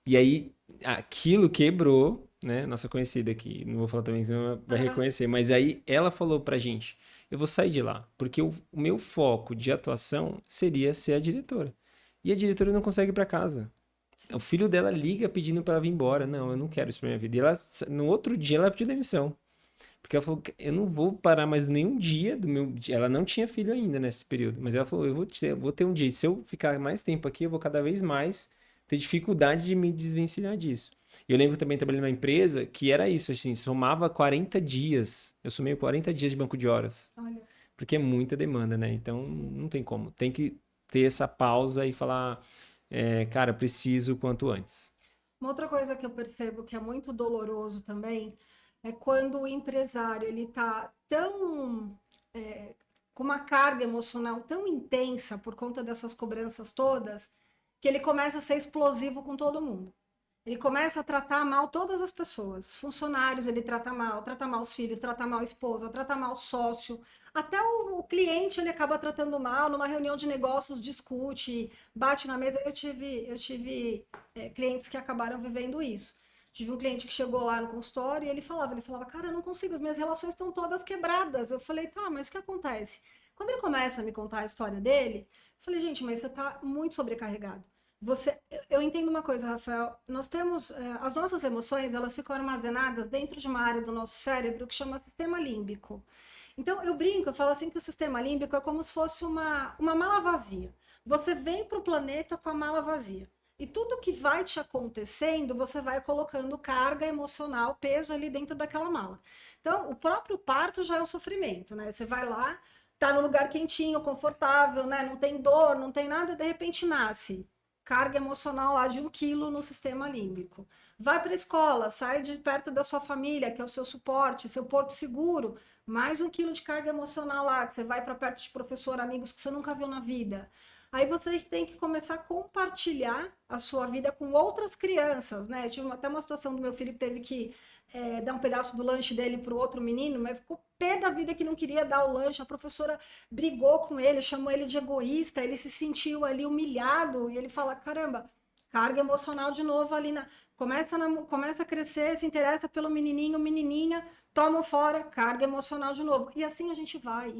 E aí, aquilo quebrou, né? Nossa conhecida aqui, não vou falar também, senão ela vai reconhecer, mas aí ela falou pra gente, eu vou sair de lá, porque o meu foco de atuação seria ser a diretora. E a diretora não consegue ir pra casa. O filho dela liga pedindo pra ela vir embora. Não, eu não quero isso pra minha vida. E ela, no outro dia ela pediu demissão. Porque ela falou, eu não vou parar mais nenhum dia do meu dia. Ela não tinha filho ainda nesse período. Mas ela falou, eu vou ter um dia. Se eu ficar mais tempo aqui, eu vou cada vez mais ter dificuldade de me desvencilhar disso. Eu lembro que também trabalhei numa empresa que era isso, assim, somava 40 dias. Eu somei 40 dias de banco de horas. Olha, Porque é muita demanda, né? Então, não tem como. Tem que ter essa pausa e falar, cara, preciso o quanto antes. uma outra coisa que eu percebo que é muito doloroso também é quando o empresário ele tá tão com uma carga emocional tão intensa por conta dessas cobranças todas que ele começa a ser explosivo com todo mundo. Ele começa a tratar mal todas as pessoas. Funcionários ele trata mal os filhos, trata mal a esposa, trata mal o sócio. Até o cliente ele acaba tratando mal, numa reunião de negócios discute, bate na mesa. Eu tive clientes que acabaram vivendo isso. Tive um cliente que chegou lá no consultório e ele falava, cara, eu não consigo, as minhas relações estão todas quebradas. Eu falei, tá, mas o que acontece? Quando ele começa a me contar a história dele, eu falei, gente, mas você tá muito sobrecarregado. Eu entendo uma coisa, Rafael. Nós temos as nossas emoções, elas ficam armazenadas dentro de uma área do nosso cérebro que chama sistema límbico. Então eu brinco, eu falo assim que o sistema límbico é como se fosse uma mala vazia. Você vem para o planeta com a mala vazia. E tudo que vai te acontecendo, você vai colocando carga emocional, peso ali dentro daquela mala. Então, o próprio parto já é um sofrimento, né? Você vai lá, tá no lugar quentinho, confortável, né? Não tem dor, não tem nada, e de repente nasce carga emocional lá de 1 quilo no sistema límbico. Vai para a escola, sai de perto da sua família, que é o seu suporte, seu porto seguro, mais 1 quilo de carga emocional lá, que você vai para perto de professor, amigos que você nunca viu na vida. Aí você tem que começar a compartilhar a sua vida com outras crianças, né? Eu tive até uma situação do meu filho que teve que dar um pedaço do lanche dele para o outro menino, mas ficou pé da vida que não queria dar o lanche. A professora brigou com ele, chamou ele de egoísta, ele se sentiu ali humilhado e ele fala: caramba, carga emocional de novo ali na. Começa a crescer, se interessa pelo menininho, menininha, toma fora, carga emocional de novo. E assim a gente vai,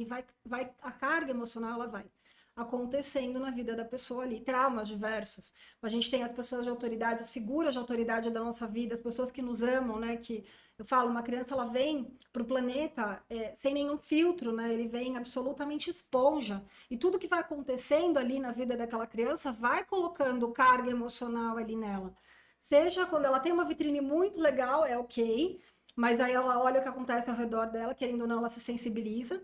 a carga emocional ela vai acontecendo na vida da pessoa ali, traumas diversos. A gente tem as pessoas de autoridade, as figuras de autoridade da nossa vida, as pessoas que nos amam, né? Que eu falo, uma criança ela vem para o planeta sem nenhum filtro, né? Ele vem absolutamente esponja e tudo que vai acontecendo ali na vida daquela criança vai colocando carga emocional ali nela. Seja quando ela tem uma vitrine muito legal, é ok, mas aí ela olha o que acontece ao redor dela, querendo ou não, ela se sensibiliza.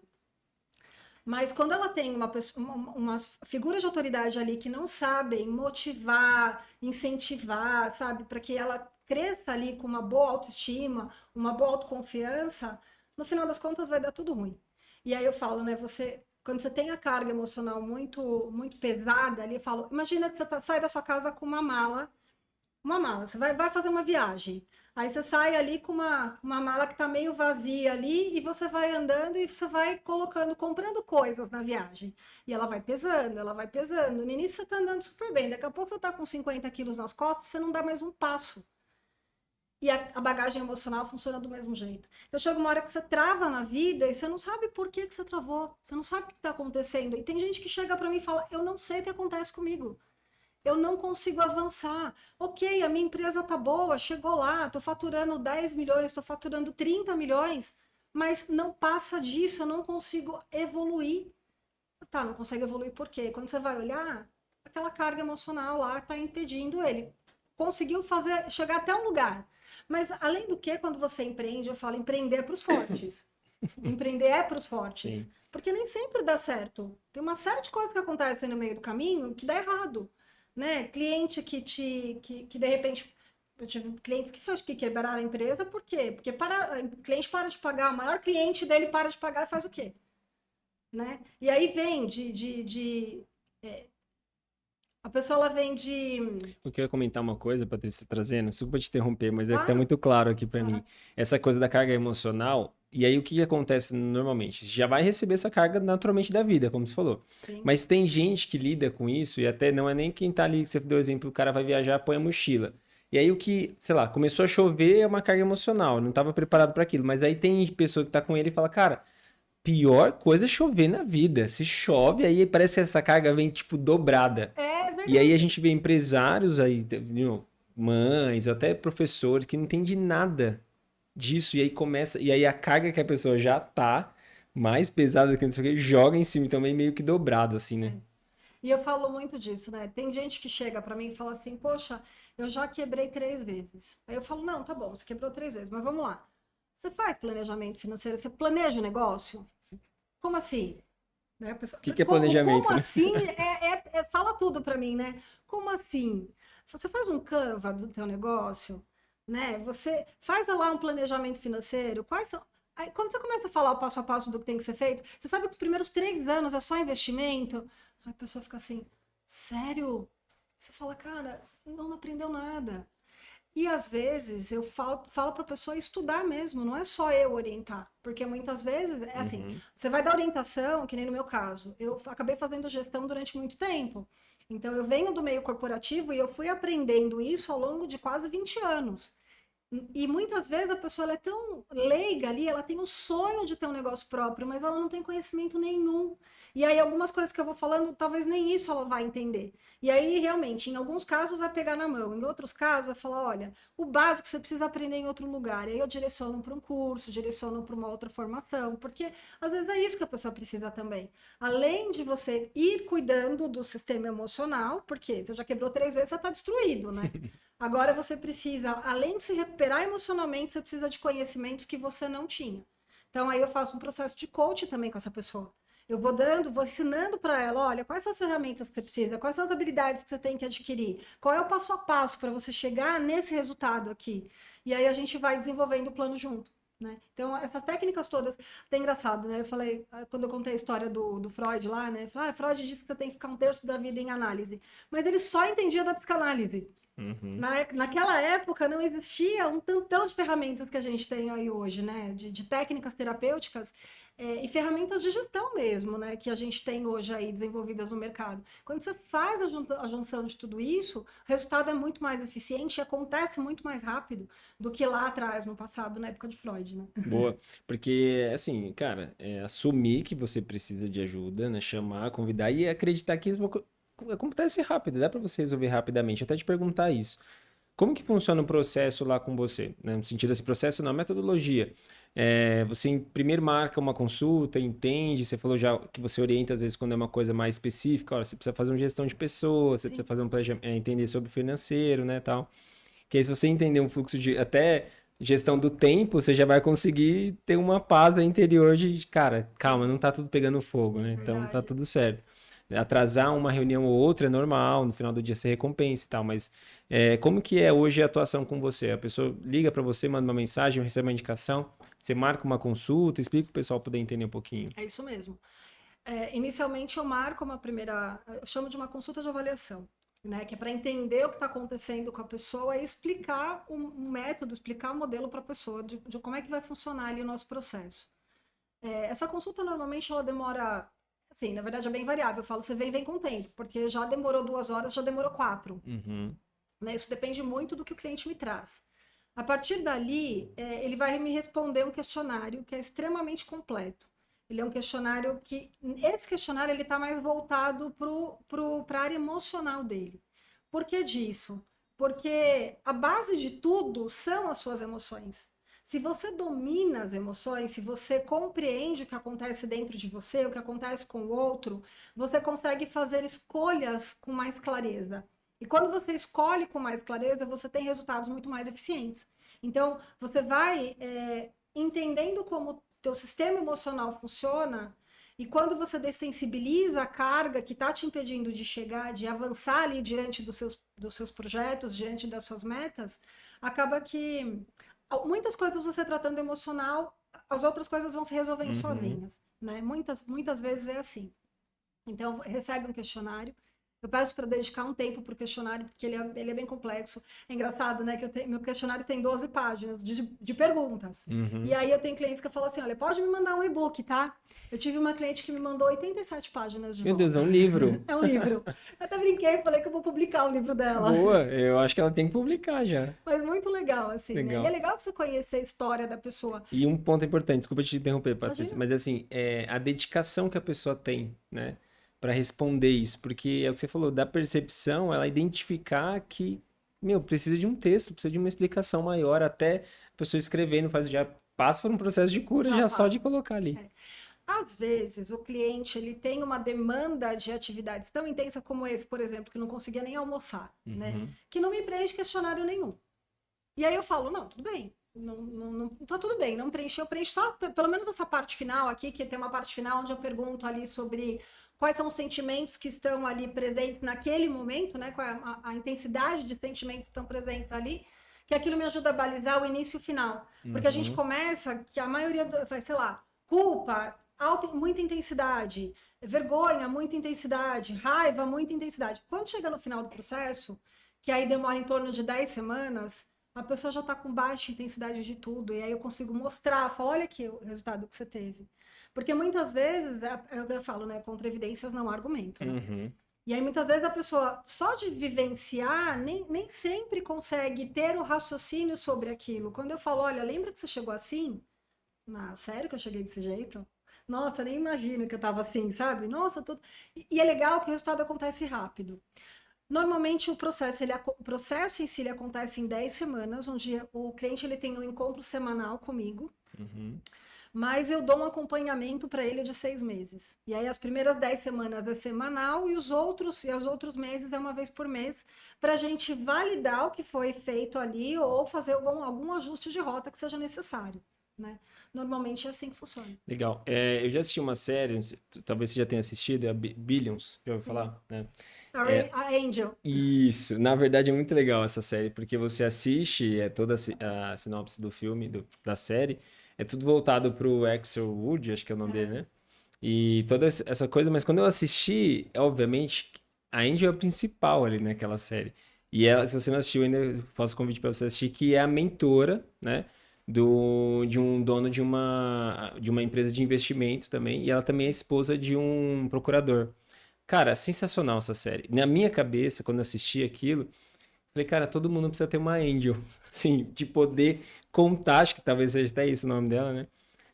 Mas quando ela tem uma pessoa, umas figuras de autoridade ali que não sabem motivar, incentivar, sabe, para que ela cresça ali com uma boa autoestima, uma boa autoconfiança, no final das contas vai dar tudo ruim. E aí eu falo, né, quando você tem a carga emocional muito pesada ali, eu falo, imagina que você sai da sua casa com uma mala, você vai fazer uma viagem. Aí você sai ali com uma mala que tá meio vazia ali e você vai andando e você vai colocando, comprando coisas na viagem. E ela vai pesando, ela vai pesando. No início você tá andando super bem, daqui a pouco você tá com 50 quilos nas costas, você não dá mais um passo. E a bagagem emocional funciona do mesmo jeito. Então chega uma hora que você trava na vida e você não sabe por que você travou. Você não sabe o que está acontecendo. E tem gente que chega para mim e fala: eu não sei o que acontece comigo. Eu não consigo avançar. Ok, a minha empresa tá boa, chegou lá, tô faturando 10 milhões, tô faturando 30 milhões, mas não passa disso, eu não consigo evoluir. Tá, não consegue evoluir por quê? Quando você vai olhar, aquela carga emocional lá tá impedindo ele. Conseguiu fazer, chegar até um lugar. Mas além do que, quando você empreende, eu falo empreender é para os fortes. Empreender é para os fortes. Sim. Porque nem sempre dá certo. Tem uma série de coisas que acontecem no meio do caminho que dá errado, né? Cliente que de repente eu tive clientes que quebraram a empresa, por quê? Porque o cliente para de pagar, o maior cliente dele para de pagar e faz o quê? Né? E aí vem a pessoa ela vem de. Eu queria comentar uma coisa, Patrícia, trazendo, desculpa te interromper, mas é que tá Claro. muito claro aqui para mim. Aham, Essa coisa da carga emocional, e aí o que que acontece normalmente? Já vai receber essa carga naturalmente da vida, como você falou. sim. Mas tem gente que lida com isso, e até não é nem quem tá ali, que você deu o exemplo, o cara vai viajar, põe a mochila. E aí o que, sei lá, começou a chover, é uma carga emocional, não estava preparado para aquilo. Mas aí tem pessoa que tá com ele e fala, cara, pior coisa é chover na vida. Se chove, aí parece que essa carga vem, tipo, dobrada. É E aí a verdade. gente vê empresários aí, de novo, mães, até professores que não entendem nada disso. E aí começa, e aí a carga que a pessoa já tá mais pesada do que não sei o que, joga em cima, então vem meio que dobrado, assim, né? E eu falo muito disso, né? Tem gente que chega para mim e fala assim: poxa, eu já quebrei 3 vezes. Aí eu falo: não, tá bom, você quebrou 3 vezes, mas vamos lá. Você faz planejamento financeiro? Você planeja o negócio? Como assim? Né? A pessoa, O que que é como planejamento, né? assim? Fala tudo para mim, né? Como assim? Você faz um Canva do teu negócio, né? Você faz lá um planejamento financeiro. Quais são? Aí, quando você começa a falar o passo a passo do que tem que ser feito, você sabe que os primeiros 3 anos é só investimento. Aí a pessoa fica assim, sério? Você fala, cara, não aprendeu nada. E às vezes eu falo para a pessoa estudar mesmo, não é só eu orientar, porque muitas vezes é assim, Uhum. você vai dar orientação, que nem no meu caso, eu acabei fazendo gestão durante muito tempo. Então eu venho do meio corporativo e eu fui aprendendo isso ao longo de quase 20 anos. E muitas vezes a pessoa ela é tão leiga ali, ela tem o sonho de ter um negócio próprio, mas ela não tem conhecimento nenhum. E aí algumas coisas que eu vou falando, talvez nem isso ela vai entender. E aí realmente, em alguns casos é pegar na mão, em outros casos é falar, olha, o básico você precisa aprender em outro lugar. E aí eu direciono para um curso, direciono para uma outra formação, porque às vezes é isso que a pessoa precisa também. Além de você ir cuidando do sistema emocional, porque você já quebrou 3 vezes, você está destruído, né? Agora você precisa, além de se recuperar emocionalmente, você precisa de conhecimentos que você não tinha. Então aí eu faço um processo de coach também com essa pessoa. Eu vou ensinando para ela, olha, quais são as ferramentas que você precisa, quais são as habilidades que você tem que adquirir, qual é o passo a passo para você chegar nesse resultado aqui. E aí a gente vai desenvolvendo o plano junto. Né? Então, essas técnicas todas, até engraçado, né? Eu falei, quando eu contei a história do Freud lá, né? Falei, Freud disse que você tem que ficar 1/3 da vida em análise, mas ele só entendia da psicanálise. Uhum. Naquela época não existia um tantão de ferramentas que a gente tem aí hoje, né? De técnicas terapêuticas e ferramentas de gestão mesmo, né? Que a gente tem hoje aí desenvolvidas no mercado. Quando você faz a junção de tudo isso, o resultado é muito mais eficiente e acontece muito mais rápido do que lá atrás, no passado, na época de Freud, né? Boa, porque assim, cara, assumir que você precisa de ajuda, né? Chamar, convidar e acreditar que isso acontece rápido, dá pra você resolver rapidamente. Eu até te perguntar isso. Como que funciona o processo lá com você? Né? No sentido desse processo, não, metodologia. Você primeiro marca uma consulta, entende, você falou já que você orienta às vezes quando é uma coisa mais específica, olha, você precisa fazer uma gestão de pessoas, você precisa Sim. fazer um planejamento, entender sobre o financeiro, né, tal. Que aí se você entender um fluxo de, até gestão do tempo, você já vai conseguir ter uma paz interior de, cara, calma, não tá tudo pegando fogo, né? Então tá Verdade. tudo certo. Atrasar uma reunião ou outra é normal, no final do dia você recompensa e tal, mas como que é hoje a atuação com você? A pessoa liga para você, manda uma mensagem, recebe uma indicação, você marca uma consulta, explica para o pessoal poder entender um pouquinho. É isso mesmo. Inicialmente eu marco uma primeira, eu chamo de uma consulta de avaliação, né? Que é para entender o que está acontecendo com a pessoa e explicar um método, explicar o modelo para a pessoa de como é que vai funcionar ali o nosso processo. Essa consulta normalmente ela demora, assim, na verdade é bem variável. Eu falo, você vem com o tempo, porque já demorou 2 horas, já demorou 4. Uhum. Né? Isso depende muito do que o cliente me traz. A partir dali, ele vai me responder um questionário que é extremamente completo. Ele é um questionário que. Esse questionário ele está mais voltado para a área emocional dele. Por que disso? Porque a base de tudo são as suas emoções. Se você domina as emoções, se você compreende o que acontece dentro de você, o que acontece com o outro, você consegue fazer escolhas com mais clareza. E quando você escolhe com mais clareza, você tem resultados muito mais eficientes. Então, você vai entendendo como o teu sistema emocional funciona e quando você dessensibiliza a carga que está te impedindo de chegar, de avançar ali diante dos seus projetos, diante das suas metas, acaba que muitas coisas você tratando emocional, as outras coisas vão se resolvendo Uhum. sozinhas, né? Muitas vezes é assim. Então, recebe um questionário. Eu peço para dedicar um tempo para o questionário, porque ele é bem complexo. É engraçado, né? Que meu questionário tem 12 páginas de perguntas. E Uhum. aí eu tenho clientes que falam assim: olha, pode me mandar um e-book, tá? Eu tive uma cliente que me mandou 87 páginas de Meu Deus, é volta. um livro. É um livro. Eu até brinquei, falei que eu vou publicar o livro dela. Boa, eu acho que ela tem que publicar já. Mas muito legal, assim, né? E é Legal. legal você conhecer a história da pessoa. E um ponto importante, desculpa te interromper, Patrícia, Imagina. mas assim, a dedicação que a pessoa tem, né, para responder isso, porque é o que você falou, da percepção, ela identificar que, meu, precisa de um texto, precisa de uma explicação maior, até a pessoa escrevendo, já passa por um processo de cura Já já só de passa. colocar ali. Às vezes, o cliente ele tem uma demanda de atividades tão intensa como esse, por exemplo, que não conseguia nem almoçar, né? Uhum, Que não me preenche questionário nenhum. E aí eu falo, não, tudo bem. Não, não, não, tá tudo bem, não preenchi, eu preencho só pelo menos essa parte final aqui, que tem uma parte final onde eu pergunto ali sobre quais são os sentimentos que estão ali presentes naquele momento, né? Qual é a intensidade de sentimentos que estão presentes ali, que aquilo me ajuda a balizar o início e o final. Porque a gente uhum, começa, que a maioria, vai, sei lá, culpa, muita intensidade, vergonha, muita intensidade, raiva, muita intensidade. Quando chega no final do processo, que aí demora em torno de 10 semanas, a pessoa já está com baixa intensidade de tudo, e aí eu consigo mostrar, falar, olha aqui o resultado que você teve. Porque muitas vezes, é o que eu falo, né? Contra evidências não há argumento, né? uhum. E aí muitas vezes a pessoa, só de vivenciar, nem sempre consegue ter o raciocínio sobre aquilo. Quando eu falo, olha, lembra que você chegou assim? Ah, sério que eu cheguei desse jeito? Nossa, nem imagino que eu tava assim, sabe? Nossa, tudo. E é legal que o resultado acontece rápido. Normalmente o processo em si ele acontece em 10 semanas, onde o cliente ele tem um encontro semanal comigo, Uhum. mas eu dou um acompanhamento para ele de 6 meses. E aí as primeiras 10 semanas é semanal e os outros meses é uma vez por mês, para a gente validar o que foi feito ali ou fazer algum ajuste de rota que seja necessário. Né? Normalmente é assim que funciona. Legal. Eu já assisti uma série, não sei, talvez você já tenha assistido, é a Billions, já ouviu Sim. falar, né? A Angel. Isso, na verdade é muito legal essa série, porque você assiste, toda a sinopse do filme, da série, é tudo voltado pro Axel Wood, acho que é o nome dele, É, né? E toda essa coisa, mas quando eu assisti, obviamente, a Angel é a principal ali naquela série. E ela, se você não assistiu ainda, eu faço convite para você assistir, que é a mentora, né? De um dono de uma empresa de investimento também, e ela também é esposa de um procurador. Cara, sensacional essa série. Na minha cabeça, quando eu assisti aquilo, falei, cara, todo mundo precisa ter uma Angel. Assim, de poder contar, acho que talvez seja até isso o nome dela, né?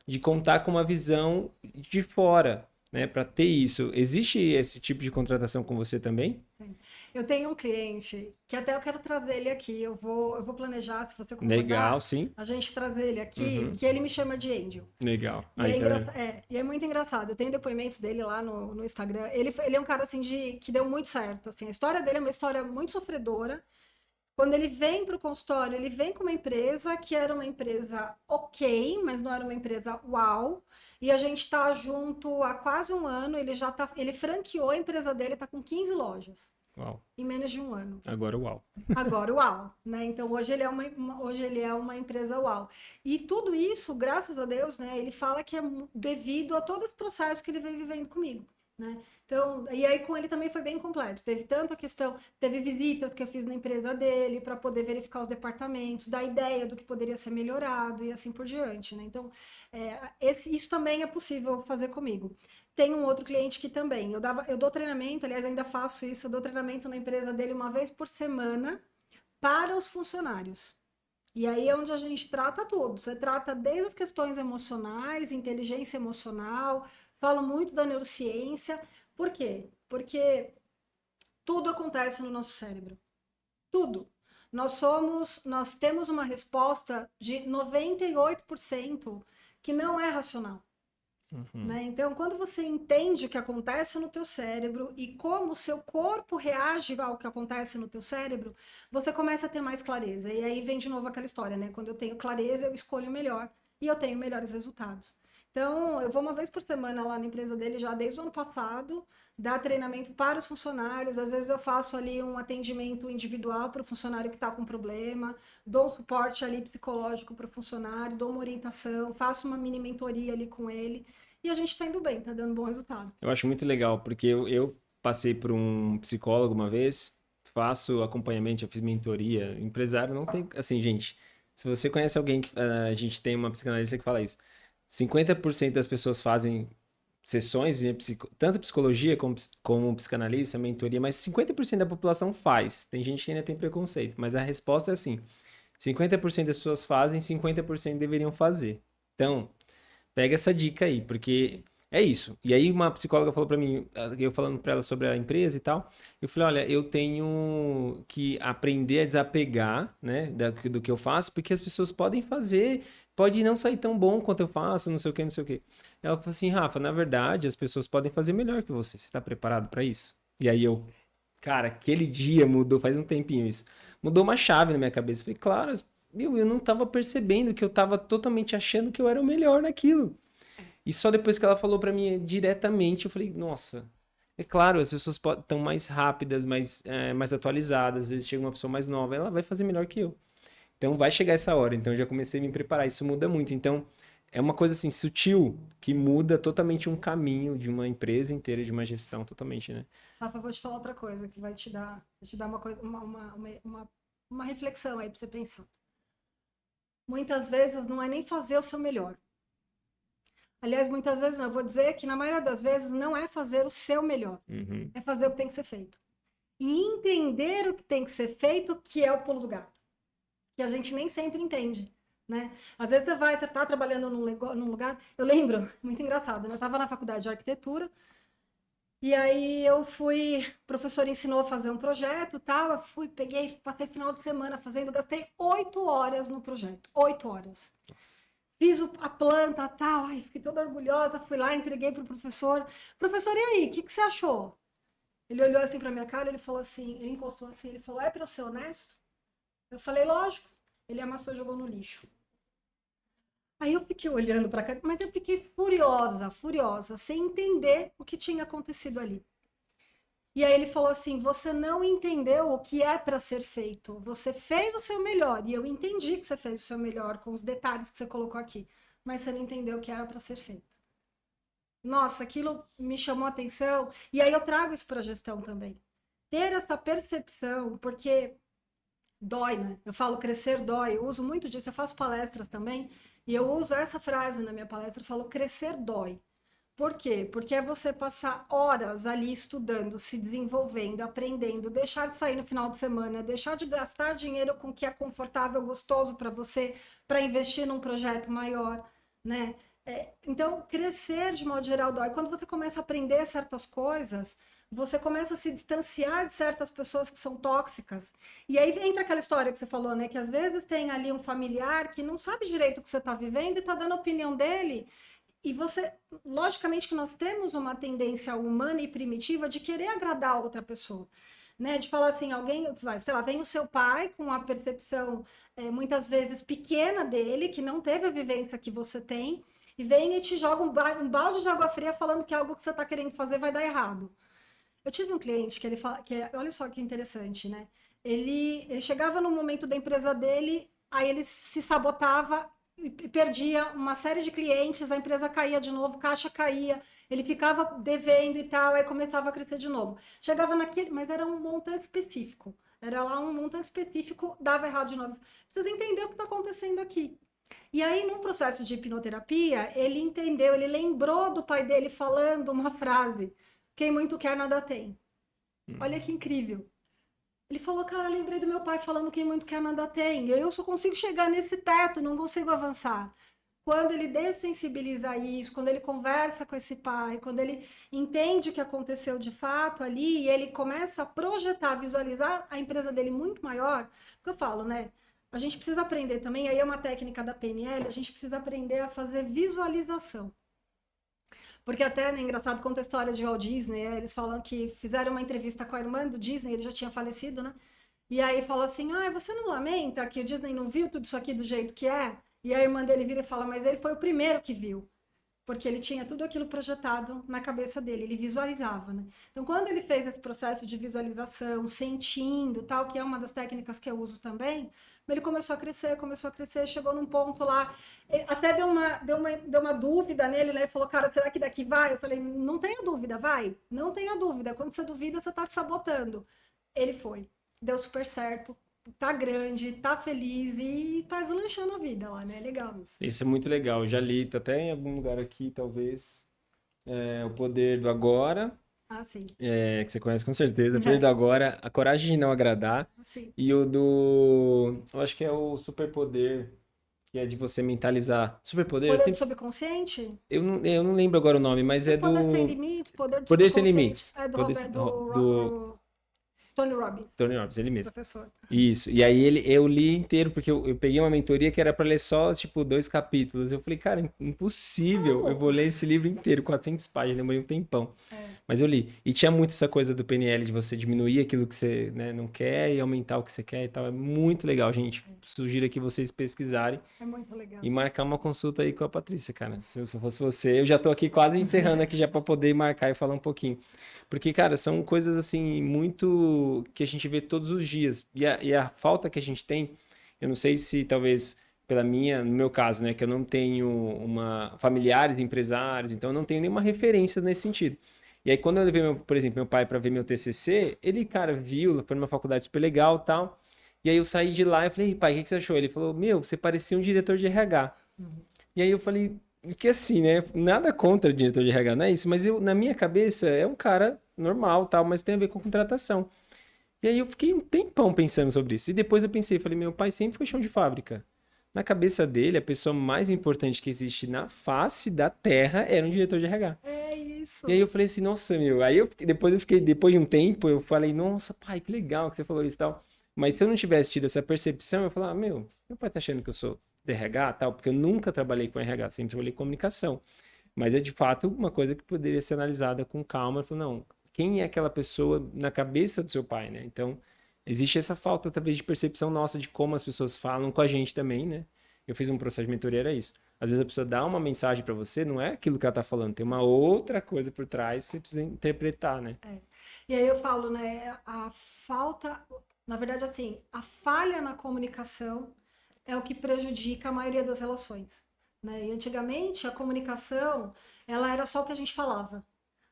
De contar com uma visão de fora, né? Para ter isso. Existe esse tipo de contratação com você também? sim. Eu tenho um cliente que até eu quero trazer ele aqui. Eu vou planejar, se você Legal, concordar, sim. a gente trazer ele aqui, Uhum. que ele me chama de Angel. Legal. E é, Aí, tá vendo? e é muito engraçado. Eu tenho depoimentos dele lá no Instagram. Ele é um cara assim que deu muito certo. Assim, a história dele é uma história muito sofredora. Quando ele vem para o consultório, ele vem com uma empresa que era uma empresa ok, mas não era uma empresa uau. E a gente está junto há quase um ano. Ele franqueou a empresa dele, está com 15 lojas Uau. em menos de um ano. Agora, uau. Agora, uau, né? Então hoje ele é hoje ele é uma empresa uau. E tudo isso, graças a Deus, né? Ele fala que é devido a todo esse processo que ele vem vivendo comigo, né? Então, e aí com ele também foi bem completo. Teve tanto a questão, teve visitas que eu fiz na empresa dele para poder verificar os departamentos, dar ideia do que poderia ser melhorado e assim por diante, né? Então, isso também é possível fazer comigo. Tem um outro cliente que também, eu dou treinamento, aliás, ainda faço isso, eu dou treinamento na empresa dele uma vez por semana para os funcionários. E aí é onde a gente trata tudo. Você trata desde as questões emocionais, inteligência emocional, falo muito da neurociência. Por quê? Porque tudo acontece no nosso cérebro. Tudo. Nós temos uma resposta de 98% que não é racional. Né? Então, quando você entende o que acontece no teu cérebro e como o seu corpo reage ao que acontece no teu cérebro, você começa a ter mais clareza. E aí vem de novo aquela história, né? Quando eu tenho clareza, eu escolho melhor e eu tenho melhores resultados. Então, eu vou uma vez por semana lá na empresa dele já desde o ano passado, dar treinamento para os funcionários. Às vezes eu faço ali um atendimento individual para o funcionário que está com problema, dou um suporte ali psicológico para o funcionário, dou uma orientação, faço uma mini mentoria ali com ele. E a gente tá indo bem, tá dando bom resultado. Eu acho muito legal, porque eu passei por um psicólogo uma vez, faço acompanhamento, eu fiz mentoria. Empresário não tem. Assim, gente, se você conhece alguém que. A gente tem uma psicanalista que fala isso. 50% das pessoas fazem sessões de tanto psicologia como psicanalista, mentoria, mas 50% da população faz. Tem gente que ainda tem preconceito, mas a resposta é assim: 50% das pessoas fazem, 50% deveriam fazer. Então, pega essa dica aí, porque é isso. E aí uma psicóloga falou pra mim, eu falando pra ela sobre a empresa e tal, eu falei, olha, eu tenho que aprender a desapegar, né, do que eu faço, porque as pessoas podem fazer, pode não sair tão bom quanto eu faço, não sei o que, não sei o que. Ela falou assim, Rafa, na verdade, as pessoas podem fazer melhor que você. Você está preparado pra isso? E aí eu, cara, aquele dia mudou, faz um tempinho isso. Mudou uma chave na minha cabeça. Eu falei, claro, eu não tava percebendo que eu tava totalmente achando que eu era o melhor naquilo. E só depois que ela falou pra mim diretamente, eu falei, nossa, é claro, as pessoas estão mais rápidas, mais atualizadas, às vezes chega uma pessoa mais nova, ela vai fazer melhor que eu. Então vai chegar essa hora, então eu já comecei a me preparar, isso muda muito. Então é uma coisa assim, sutil, que muda totalmente um caminho de uma empresa inteira, de uma gestão totalmente, né? Rafa, vou te falar outra coisa que vai te dar uma coisa, uma reflexão aí pra você pensar. Muitas vezes não é nem fazer o seu melhor. Aliás, muitas vezes não, eu vou dizer que na maioria das vezes não é fazer o seu melhor. Uhum. É fazer o que tem que ser feito. E entender o que tem que ser feito, que é o pulo do gato. Que a gente nem sempre entende. Né? Às vezes você vai estar trabalhando num lugar. Eu lembro, muito engraçado, eu estava na faculdade de arquitetura, e aí eu fui, o professor ensinou a fazer um projeto, tal, eu fui, peguei, passei final de semana fazendo, gastei 8 horas no projeto, 8 horas. Nossa. Fiz a planta, tal, ai, fiquei toda orgulhosa, fui lá, entreguei pro professor. Professor, e aí, o que você achou? Ele olhou assim pra minha cara, ele falou assim, ele encostou assim, ele falou, é para eu ser honesto? Eu falei, lógico. Ele amassou e jogou no lixo. Aí eu fiquei olhando para cá, mas eu fiquei furiosa, sem entender o que tinha acontecido ali. E aí ele falou assim: você não entendeu o que é para ser feito. Você fez o seu melhor. E eu entendi que você fez o seu melhor com os detalhes que você colocou aqui. Mas você não entendeu o que era para ser feito. Nossa, aquilo me chamou a atenção. E aí eu trago isso para a gestão também. Ter essa percepção, porque dói, né? Eu falo crescer dói. Eu uso muito disso. Eu faço palestras também. E eu uso essa frase na minha palestra. Eu falo crescer dói. Por quê? Porque é você passar horas ali estudando, se desenvolvendo, aprendendo, deixar de sair no final de semana, deixar de gastar dinheiro com o que é confortável, gostoso para você, para investir num projeto maior, né? Então, crescer de modo geral dói. Quando você começa a aprender certas coisas, você começa a se distanciar de certas pessoas que são tóxicas. E aí entra aquela história que você falou, né? Que às vezes tem ali um familiar que não sabe direito o que você está vivendo e está dando a opinião dele. E você, logicamente que nós temos uma tendência humana e primitiva de querer agradar a outra pessoa, né? De falar assim, alguém, vai, sei lá, vem o seu pai com a percepção muitas vezes pequena dele, que não teve a vivência que você tem, e vem e te joga um balde de água fria falando que algo que você está querendo fazer vai dar errado. Eu tive um cliente que ele fala, olha só que interessante, né? Ele chegava no momento da empresa dele, aí ele se sabotava e perdia uma série de clientes, a empresa caía de novo, caixa caía, ele ficava devendo e tal, aí começava a crescer de novo. Chegava naquele, mas era um montante específico. Era lá um montante específico, dava errado de novo. Precisa entender o que está acontecendo aqui. E aí, no processo de hipnoterapia, ele entendeu, ele lembrou do pai dele falando uma frase: quem muito quer, nada tem. Olha que incrível. Ele falou, cara, lembrei do meu pai falando quem muito quer, nada tem. Eu só consigo chegar nesse teto, não consigo avançar. Quando ele dessensibiliza isso, quando ele conversa com esse pai, quando ele entende o que aconteceu de fato ali, e ele começa a projetar, visualizar a empresa dele muito maior, porque eu falo, né? A gente precisa aprender também, aí é uma técnica da PNL, a gente precisa aprender a fazer visualização. Porque até, né, engraçado, conta a história de Walt Disney, eles falam que fizeram uma entrevista com a irmã do Disney, ele já tinha falecido, né? E aí fala assim, você não lamenta que o Disney não viu tudo isso aqui do jeito que é? E a irmã dele vira e fala, mas ele foi o primeiro que viu. Porque ele tinha tudo aquilo projetado na cabeça dele, ele visualizava, né? Então, quando ele fez esse processo de visualização, sentindo, tal, que é uma das técnicas que eu uso também, ele começou a crescer, chegou num ponto lá, até deu uma dúvida nele, né? Ele falou, cara, será que daqui vai? Eu falei, não tenha dúvida, vai. Não tenha dúvida. Quando você duvida, você tá se sabotando. Ele foi. Deu super certo. Tá grande, tá feliz e tá deslanchando a vida lá, né? Legal isso. Isso é muito legal. Já li, tá até em algum lugar aqui, talvez. O Poder do Agora. Ah, sim. Que você conhece com certeza. O Poder do Agora, A Coragem de Não Agradar. Sim. E o do... Eu acho que é o Superpoder, que é de você mentalizar. Superpoder? Poder do subconsciente? Eu não lembro agora o nome, mas é do... Poder sem limites, poder do Poder Sem subconsciente. Limites. É do, Poder... do Tony Robbins. Tony Robbins, ele mesmo. Professor. Isso. E aí eu li inteiro, porque eu peguei uma mentoria que era para ler só, tipo, 2 capítulos. Eu falei, cara, impossível. Eu vou ler esse livro inteiro, 400 páginas, demorei um tempão. Mas eu li. E tinha muito essa coisa do PNL, de você diminuir aquilo que você, né, não quer e aumentar o que você quer e tal. É muito legal, gente. Sugiro aqui vocês pesquisarem. É muito legal. E marcar uma consulta aí com a Patrícia, cara. Se eu fosse você, eu já tô aqui quase encerrando aqui já para poder marcar e falar um pouquinho. Porque, cara, são coisas assim, muito que a gente vê todos os dias. E a falta que a gente tem, eu não sei se talvez no meu caso, né, que eu não tenho familiares empresários, então eu não tenho nenhuma referência nesse sentido. E aí, quando eu levei, por exemplo, meu pai para ver meu TCC, ele, cara, viu, foi numa faculdade super legal e tal. E aí eu saí de lá e falei, pai, o que você achou? Ele falou, meu, você parecia um diretor de RH. E aí eu falei, que assim, né? Nada contra o diretor de RH, não é isso, mas na minha cabeça é um cara normal, tal, mas tem a ver com contratação. E aí eu fiquei um tempão pensando sobre isso. E depois eu pensei, falei, meu pai sempre foi chão de fábrica. Na cabeça dele, a pessoa mais importante que existe na face da Terra era um diretor de RH. É isso. E aí eu falei assim, nossa, meu. Aí depois de um tempo, eu falei, nossa, pai, que legal que você falou isso e tal. Mas se eu não tivesse tido essa percepção, eu falava, meu pai tá achando que eu sou de RH, tal, porque eu nunca trabalhei com RH, sempre trabalhei com comunicação. Mas é de fato uma coisa que poderia ser analisada com calma. Eu falei, não, quem é aquela pessoa na cabeça do seu pai, né? Então, existe essa falta, talvez, de percepção nossa de como as pessoas falam com a gente também, né? Eu fiz um processo de mentoria, era isso. Às vezes a pessoa dá uma mensagem para você, não é aquilo que ela tá falando, tem uma outra coisa por trás, você precisa interpretar, né? E aí eu falo, né, a falta, na verdade, assim, a falha na comunicação é o que prejudica a maioria das relações, né? E antigamente a comunicação, ela era só o que a gente falava.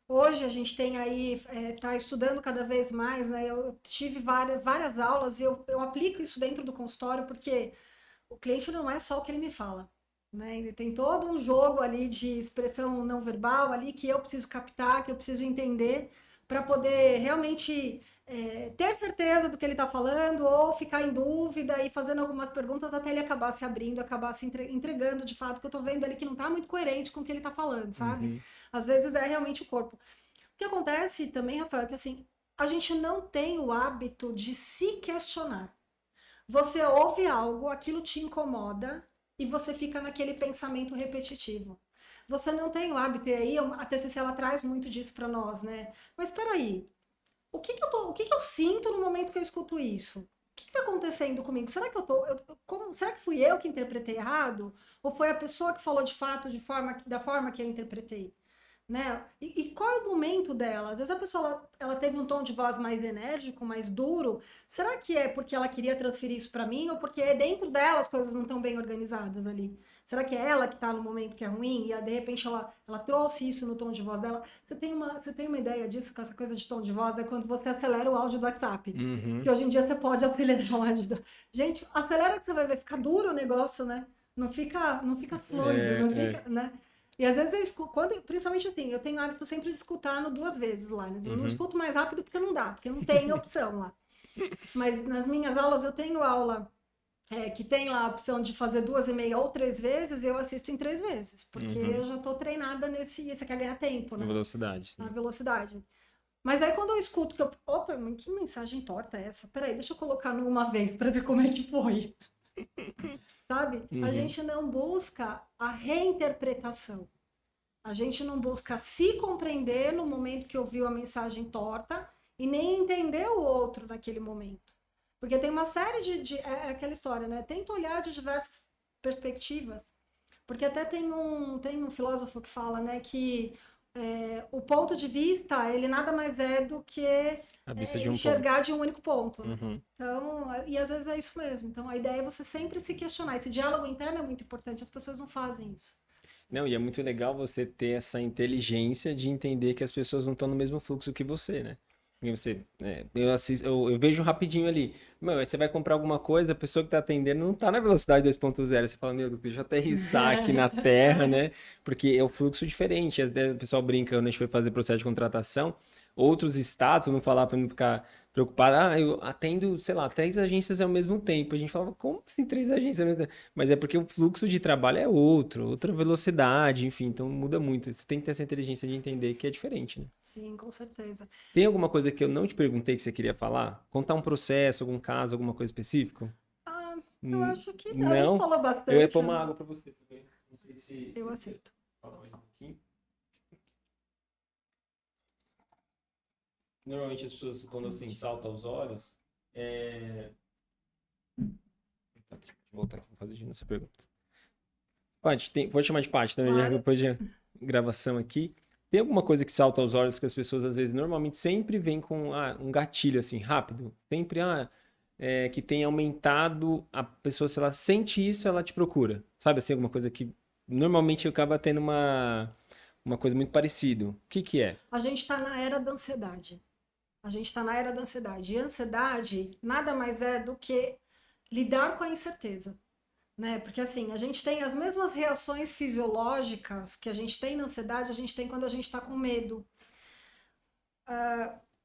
Hoje a gente tem aí, tá estudando cada vez mais, né? Eu tive várias aulas e eu aplico isso dentro do consultório porque o cliente não é só o que ele me fala, né? Ele tem todo um jogo ali de expressão não verbal ali que eu preciso captar, que eu preciso entender para poder realmente ter certeza do que ele está falando ou ficar em dúvida e fazendo algumas perguntas até ele acabar se abrindo, acabar se entregando de fato, que eu estou vendo ali que não está muito coerente com o que ele está falando, sabe? Uhum. Às vezes é realmente o corpo. O que acontece também, Rafael, é que assim, a gente não tem o hábito de se questionar. Você ouve algo, aquilo te incomoda e você fica naquele pensamento repetitivo. Você não tem o hábito, e aí a TCC ela traz muito disso para nós, né? Mas espera aí, o que que eu sinto no momento que eu escuto isso? O que está acontecendo comigo? Será que será que fui eu que interpretei errado? Ou foi a pessoa que falou de fato da forma que eu interpretei? Né? E qual é o momento dela? Às vezes a pessoa ela teve um tom de voz mais enérgico, mais duro. Será que é porque ela queria transferir isso para mim ou porque dentro dela as coisas não estão bem organizadas ali? Será que é ela que está no momento que é ruim e de repente ela trouxe isso no tom de voz dela? Você tem uma ideia disso com essa coisa de tom de voz? É quando você acelera o áudio do WhatsApp. Uhum. Que hoje em dia você pode acelerar o áudio do... Gente, acelera que você vai ver, fica duro o negócio, né? Não fica fluido, não fica, né? E às vezes eu escuto, principalmente assim, eu tenho o hábito sempre de escutar no 2 vezes lá, né? Eu não escuto mais rápido porque não dá, porque não tem opção lá. Mas nas minhas aulas, eu tenho aula que tem lá a opção de fazer 2,5 ou 3 vezes, eu assisto em 3 vezes, porque eu já tô treinada você quer ganhar tempo, né? Na velocidade, sim. Na velocidade. Mas aí quando eu escuto opa, mas que mensagem torta é essa? Peraí, deixa eu colocar no uma vez para ver como é que foi. Sabe? A gente não busca a reinterpretação. A gente não busca se compreender no momento que ouviu a mensagem torta e nem entender o outro naquele momento. Porque tem uma série é aquela história, né? Tenta olhar de diversas perspectivas. Porque até tem um filósofo que fala, né, que o ponto de vista, ele nada mais é do que A vista de um enxergar ponto. de um único ponto. Né? Uhum. Então, e às vezes é isso mesmo. Então, a ideia é você sempre se questionar. Esse diálogo interno é muito importante, as pessoas não fazem isso. Não, e é muito legal você ter essa inteligência de entender que as pessoas não estão no mesmo fluxo que você, né? E você, eu vejo rapidinho ali. Meu, aí você vai comprar alguma coisa, a pessoa que tá atendendo não tá na velocidade 2.0. Você fala, meu Deus, deixa eu aterrissar aqui na terra, né? Porque é o fluxo diferente. Até o pessoal brinca, quando a gente foi fazer processo de contratação, outros estados, não falar para não ficar preocupado, eu atendo, sei lá, 3 agências ao mesmo tempo. A gente falava, como assim 3 agências ao mesmo tempo? Mas é porque o fluxo de trabalho é outra velocidade, enfim, então muda muito. Você tem que ter essa inteligência de entender que é diferente, né? Sim, com certeza. Tem alguma coisa que eu não te perguntei que você queria falar? Contar um processo, algum caso, alguma coisa específica? Ah, eu acho que não. A gente Não? falou Eu ia bastante. pôr uma água para você também. Não sei se Eu você quer aceito. falar mais um pouquinho. Normalmente as pessoas, quando assim, salta aos olhos, Deixa eu voltar aqui, vou fazer de novo essa pergunta. Paty, pode chamar de Paty também, Claro. depois de gravação aqui. Tem alguma coisa que salta aos olhos que as pessoas, às vezes, normalmente sempre vêm com um gatilho, assim, rápido? Sempre, que tem aumentado, a pessoa, se ela sente isso, ela te procura. Sabe, assim, alguma coisa que normalmente acaba tendo uma coisa muito parecida. O que que é? A gente está na era da ansiedade. A gente está na era da ansiedade. E ansiedade nada mais é do que lidar com a incerteza. Né? Porque assim, a gente tem as mesmas reações fisiológicas que a gente tem na ansiedade, a gente tem quando a gente está com medo.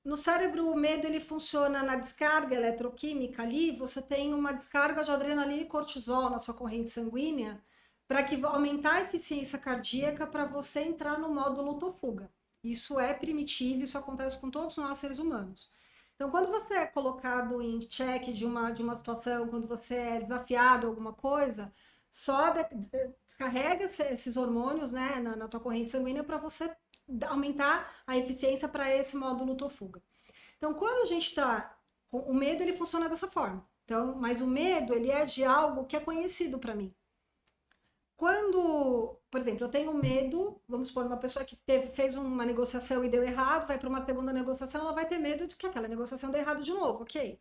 No cérebro, o medo ele funciona na descarga eletroquímica ali, você tem uma descarga de adrenalina e cortisol na sua corrente sanguínea para que aumentar a eficiência cardíaca para você entrar no modo luta ou fuga. Isso é primitivo, isso acontece com todos nós seres humanos. Então, quando você é colocado em xeque de uma situação, quando você é desafiado a alguma coisa, descarrega esses hormônios, né, na tua corrente sanguínea para você aumentar a eficiência para esse modo luta ou fuga. Então, quando a gente está com o medo, ele funciona dessa forma. Então, mas o medo, ele é de algo que é conhecido para mim. Quando, por exemplo, eu tenho medo, vamos supor, uma pessoa que fez uma negociação e deu errado, vai para uma segunda negociação, ela vai ter medo de que aquela negociação dê errado de novo, ok?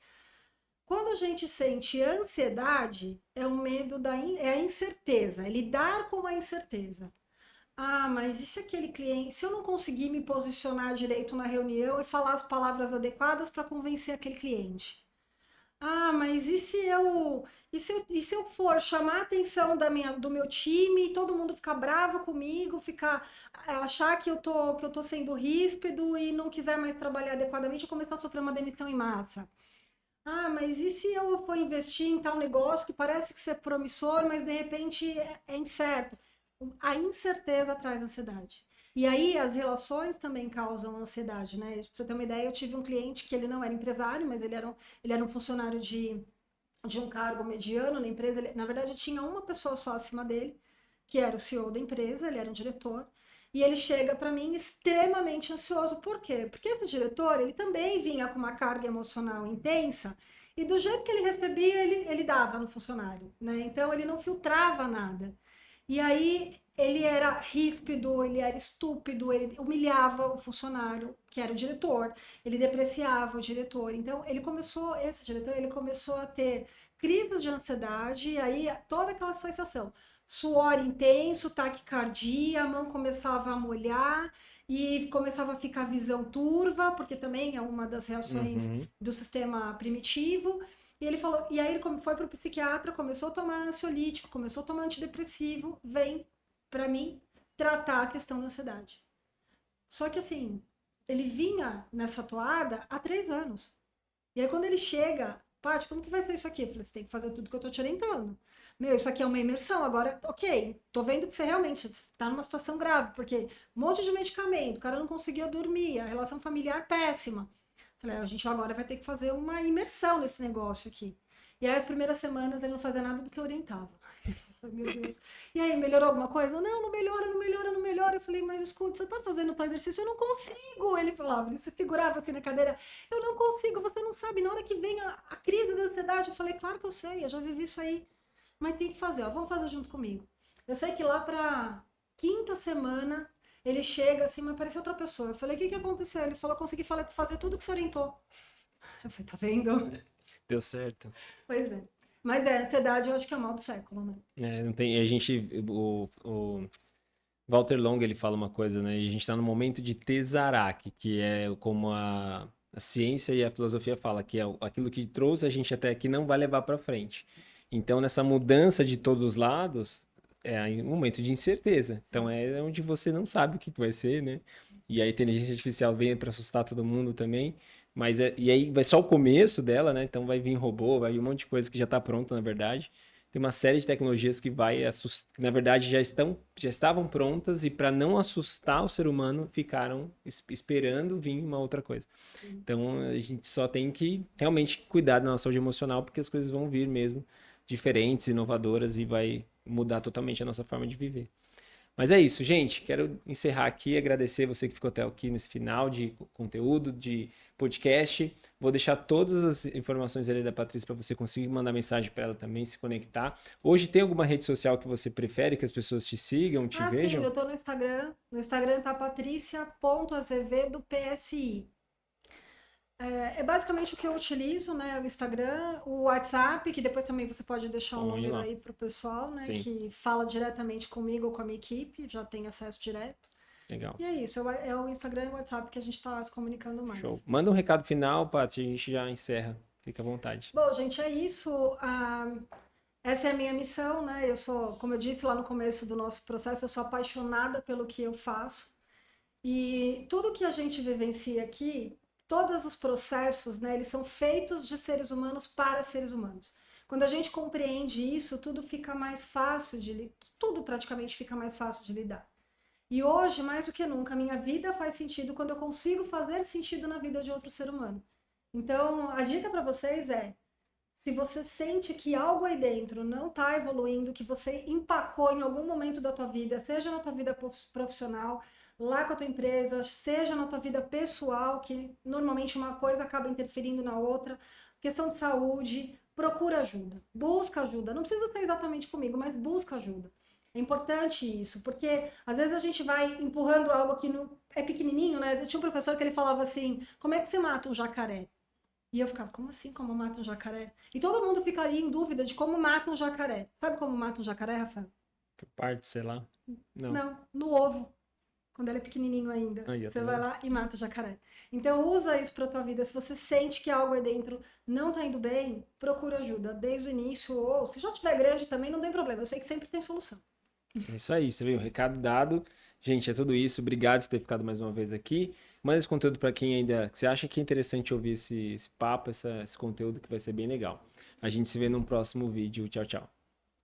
Quando a gente sente ansiedade, é um medo é a incerteza, é lidar com a incerteza. Ah, mas e se aquele cliente, se eu não conseguir me posicionar direito na reunião e falar as palavras adequadas para convencer aquele cliente? Ah, mas e se eu for chamar a atenção do meu time e todo mundo ficar bravo comigo, achar que eu tô sendo ríspido e não quiser mais trabalhar adequadamente e começar a sofrer uma demissão em massa? Ah, mas e se eu for investir em tal negócio que parece que ser promissor, mas de repente é incerto? A incerteza traz ansiedade. E aí as relações também causam ansiedade, né? Pra você ter uma ideia, eu tive um cliente que ele não era empresário, mas ele era um funcionário de um cargo mediano na empresa. Na verdade, tinha uma pessoa só acima dele, que era o CEO da empresa, ele era um diretor. E ele chega para mim extremamente ansioso. Por quê? Porque esse diretor, ele também vinha com uma carga emocional intensa e do jeito que ele recebia, ele dava no funcionário, né? Então ele não filtrava nada. E aí ele era ríspido, ele era estúpido, ele humilhava o funcionário, que era o diretor, ele depreciava o diretor. Então esse diretor, ele começou a ter crises de ansiedade e aí toda aquela sensação suor intenso, taquicardia, a mão começava a molhar e começava a ficar visão turva, porque também é uma das reações Uhum. do sistema primitivo. E ele falou, e aí ele foi para o psiquiatra, começou a tomar ansiolítico, começou a tomar antidepressivo, vem para mim tratar a questão da ansiedade. Só que assim, ele vinha nessa toada há 3 anos. E aí quando ele chega, Paty, como que vai ser isso aqui? Eu falei, você tem que fazer tudo que eu tô te orientando. Meu, isso aqui é uma imersão, agora, ok, tô vendo que você realmente está numa situação grave, porque um monte de medicamento, o cara não conseguia dormir, a relação familiar péssima. Falei, a gente agora vai ter que fazer uma imersão nesse negócio aqui. E aí as primeiras semanas ele não fazia nada do que eu orientava. Eu falei, meu Deus. E aí, melhorou alguma coisa? Não, não melhora, não melhora, não melhora. Eu falei, mas escuta, você tá fazendo o teu exercício? Eu não consigo. Ele falava, ele se figurava assim na cadeira. Eu não consigo, você não sabe. Na hora que vem a crise da ansiedade, eu falei, claro que eu sei, eu já vivi isso aí. Mas tem que fazer, ó, vamos fazer junto comigo. Eu sei que lá pra quinta semana, ele chega assim, mas parece outra pessoa. Eu falei, o que que aconteceu? Ele falou, consegui fazer tudo que você orientou. Eu falei, tá vendo? Deu certo. Pois é. Mas a ansiedade eu acho que é o mal do século, né? É, não tem, a gente, o Walter Long, ele fala uma coisa, né? E a gente está no momento de Tesseract, que é como a ciência e a filosofia fala, que é aquilo que trouxe a gente até aqui não vai levar para frente. Então, nessa mudança de todos os lados, é um momento de incerteza. Então, é onde você não sabe o que vai ser, né? E a inteligência artificial vem para assustar todo mundo também. Mas e aí vai só o começo dela, né? Então vai vir robô, vai vir um monte de coisa que já está pronta, na verdade. Tem uma série de tecnologias que vai assustar, que na verdade já estavam prontas e para não assustar o ser humano, ficaram esperando vir uma outra coisa. Então a gente só tem que realmente cuidar da nossa saúde emocional, porque as coisas vão vir mesmo diferentes, inovadoras e vai mudar totalmente a nossa forma de viver. Mas é isso, gente. Quero encerrar aqui, agradecer você que ficou até aqui nesse final de conteúdo, de podcast. Vou deixar todas as informações ali da Patrícia para você conseguir mandar mensagem para ela também, se conectar. Hoje tem alguma rede social que você prefere que as pessoas te sigam, te Ah, sim, vejam? eu tô no Instagram. No Instagram tá patricia.azevedo.psi. É basicamente o que eu utilizo, né? O Instagram, o WhatsApp, que depois também você pode deixar um Põe número lá. aí pro pessoal, né? Sim, Que fala diretamente comigo ou com a minha equipe, já tem acesso direto. legal. E é isso, é o Instagram e o WhatsApp que a gente tá se comunicando Show. mais. Manda um recado final, Paty, a gente já encerra. Fica à vontade. Bom, gente, é isso. Essa é a minha missão, né? Eu sou, como eu disse lá no começo do nosso processo, eu sou apaixonada pelo que eu faço. E tudo que a gente vivencia aqui, todos os processos, né, eles são feitos de seres humanos para seres humanos. Quando a gente compreende isso, tudo fica mais fácil tudo praticamente fica mais fácil de lidar. E hoje, mais do que nunca, a minha vida faz sentido quando eu consigo fazer sentido na vida de outro ser humano. Então, a dica para vocês é: se você sente que algo aí dentro não está evoluindo, que você empacou em algum momento da tua vida, seja na tua vida profissional, lá com a tua empresa, seja na tua vida pessoal, que normalmente uma coisa acaba interferindo na outra, questão de saúde, procura ajuda, busca ajuda. Não precisa ser exatamente comigo, mas busca ajuda. É importante isso, porque às vezes a gente vai empurrando algo que não é pequenininho, né? Eu tinha um professor que ele falava assim: como é que você mata um jacaré? E eu ficava, como assim, como mata um jacaré? E todo mundo ficaria em dúvida de como mata um jacaré. Sabe como mata um jacaré, Rafael? Por parte, sei lá. Não. Não, no ovo, quando ele é pequenininho ainda. Aí, ó, Você tá vai vendo? lá e mata o jacaré. Então usa isso pra tua vida. Se você sente que algo aí dentro não tá indo bem, procura ajuda desde o início, ou se já tiver grande também, não tem problema. Eu sei que sempre tem solução. É isso aí, você viu? Recado dado. Gente, é tudo isso. Obrigado por ter ficado mais uma vez aqui. Manda esse conteúdo para quem ainda. Que você acha que é interessante ouvir esse papo, esse conteúdo que vai ser bem legal. A gente se vê num próximo vídeo. Tchau, tchau.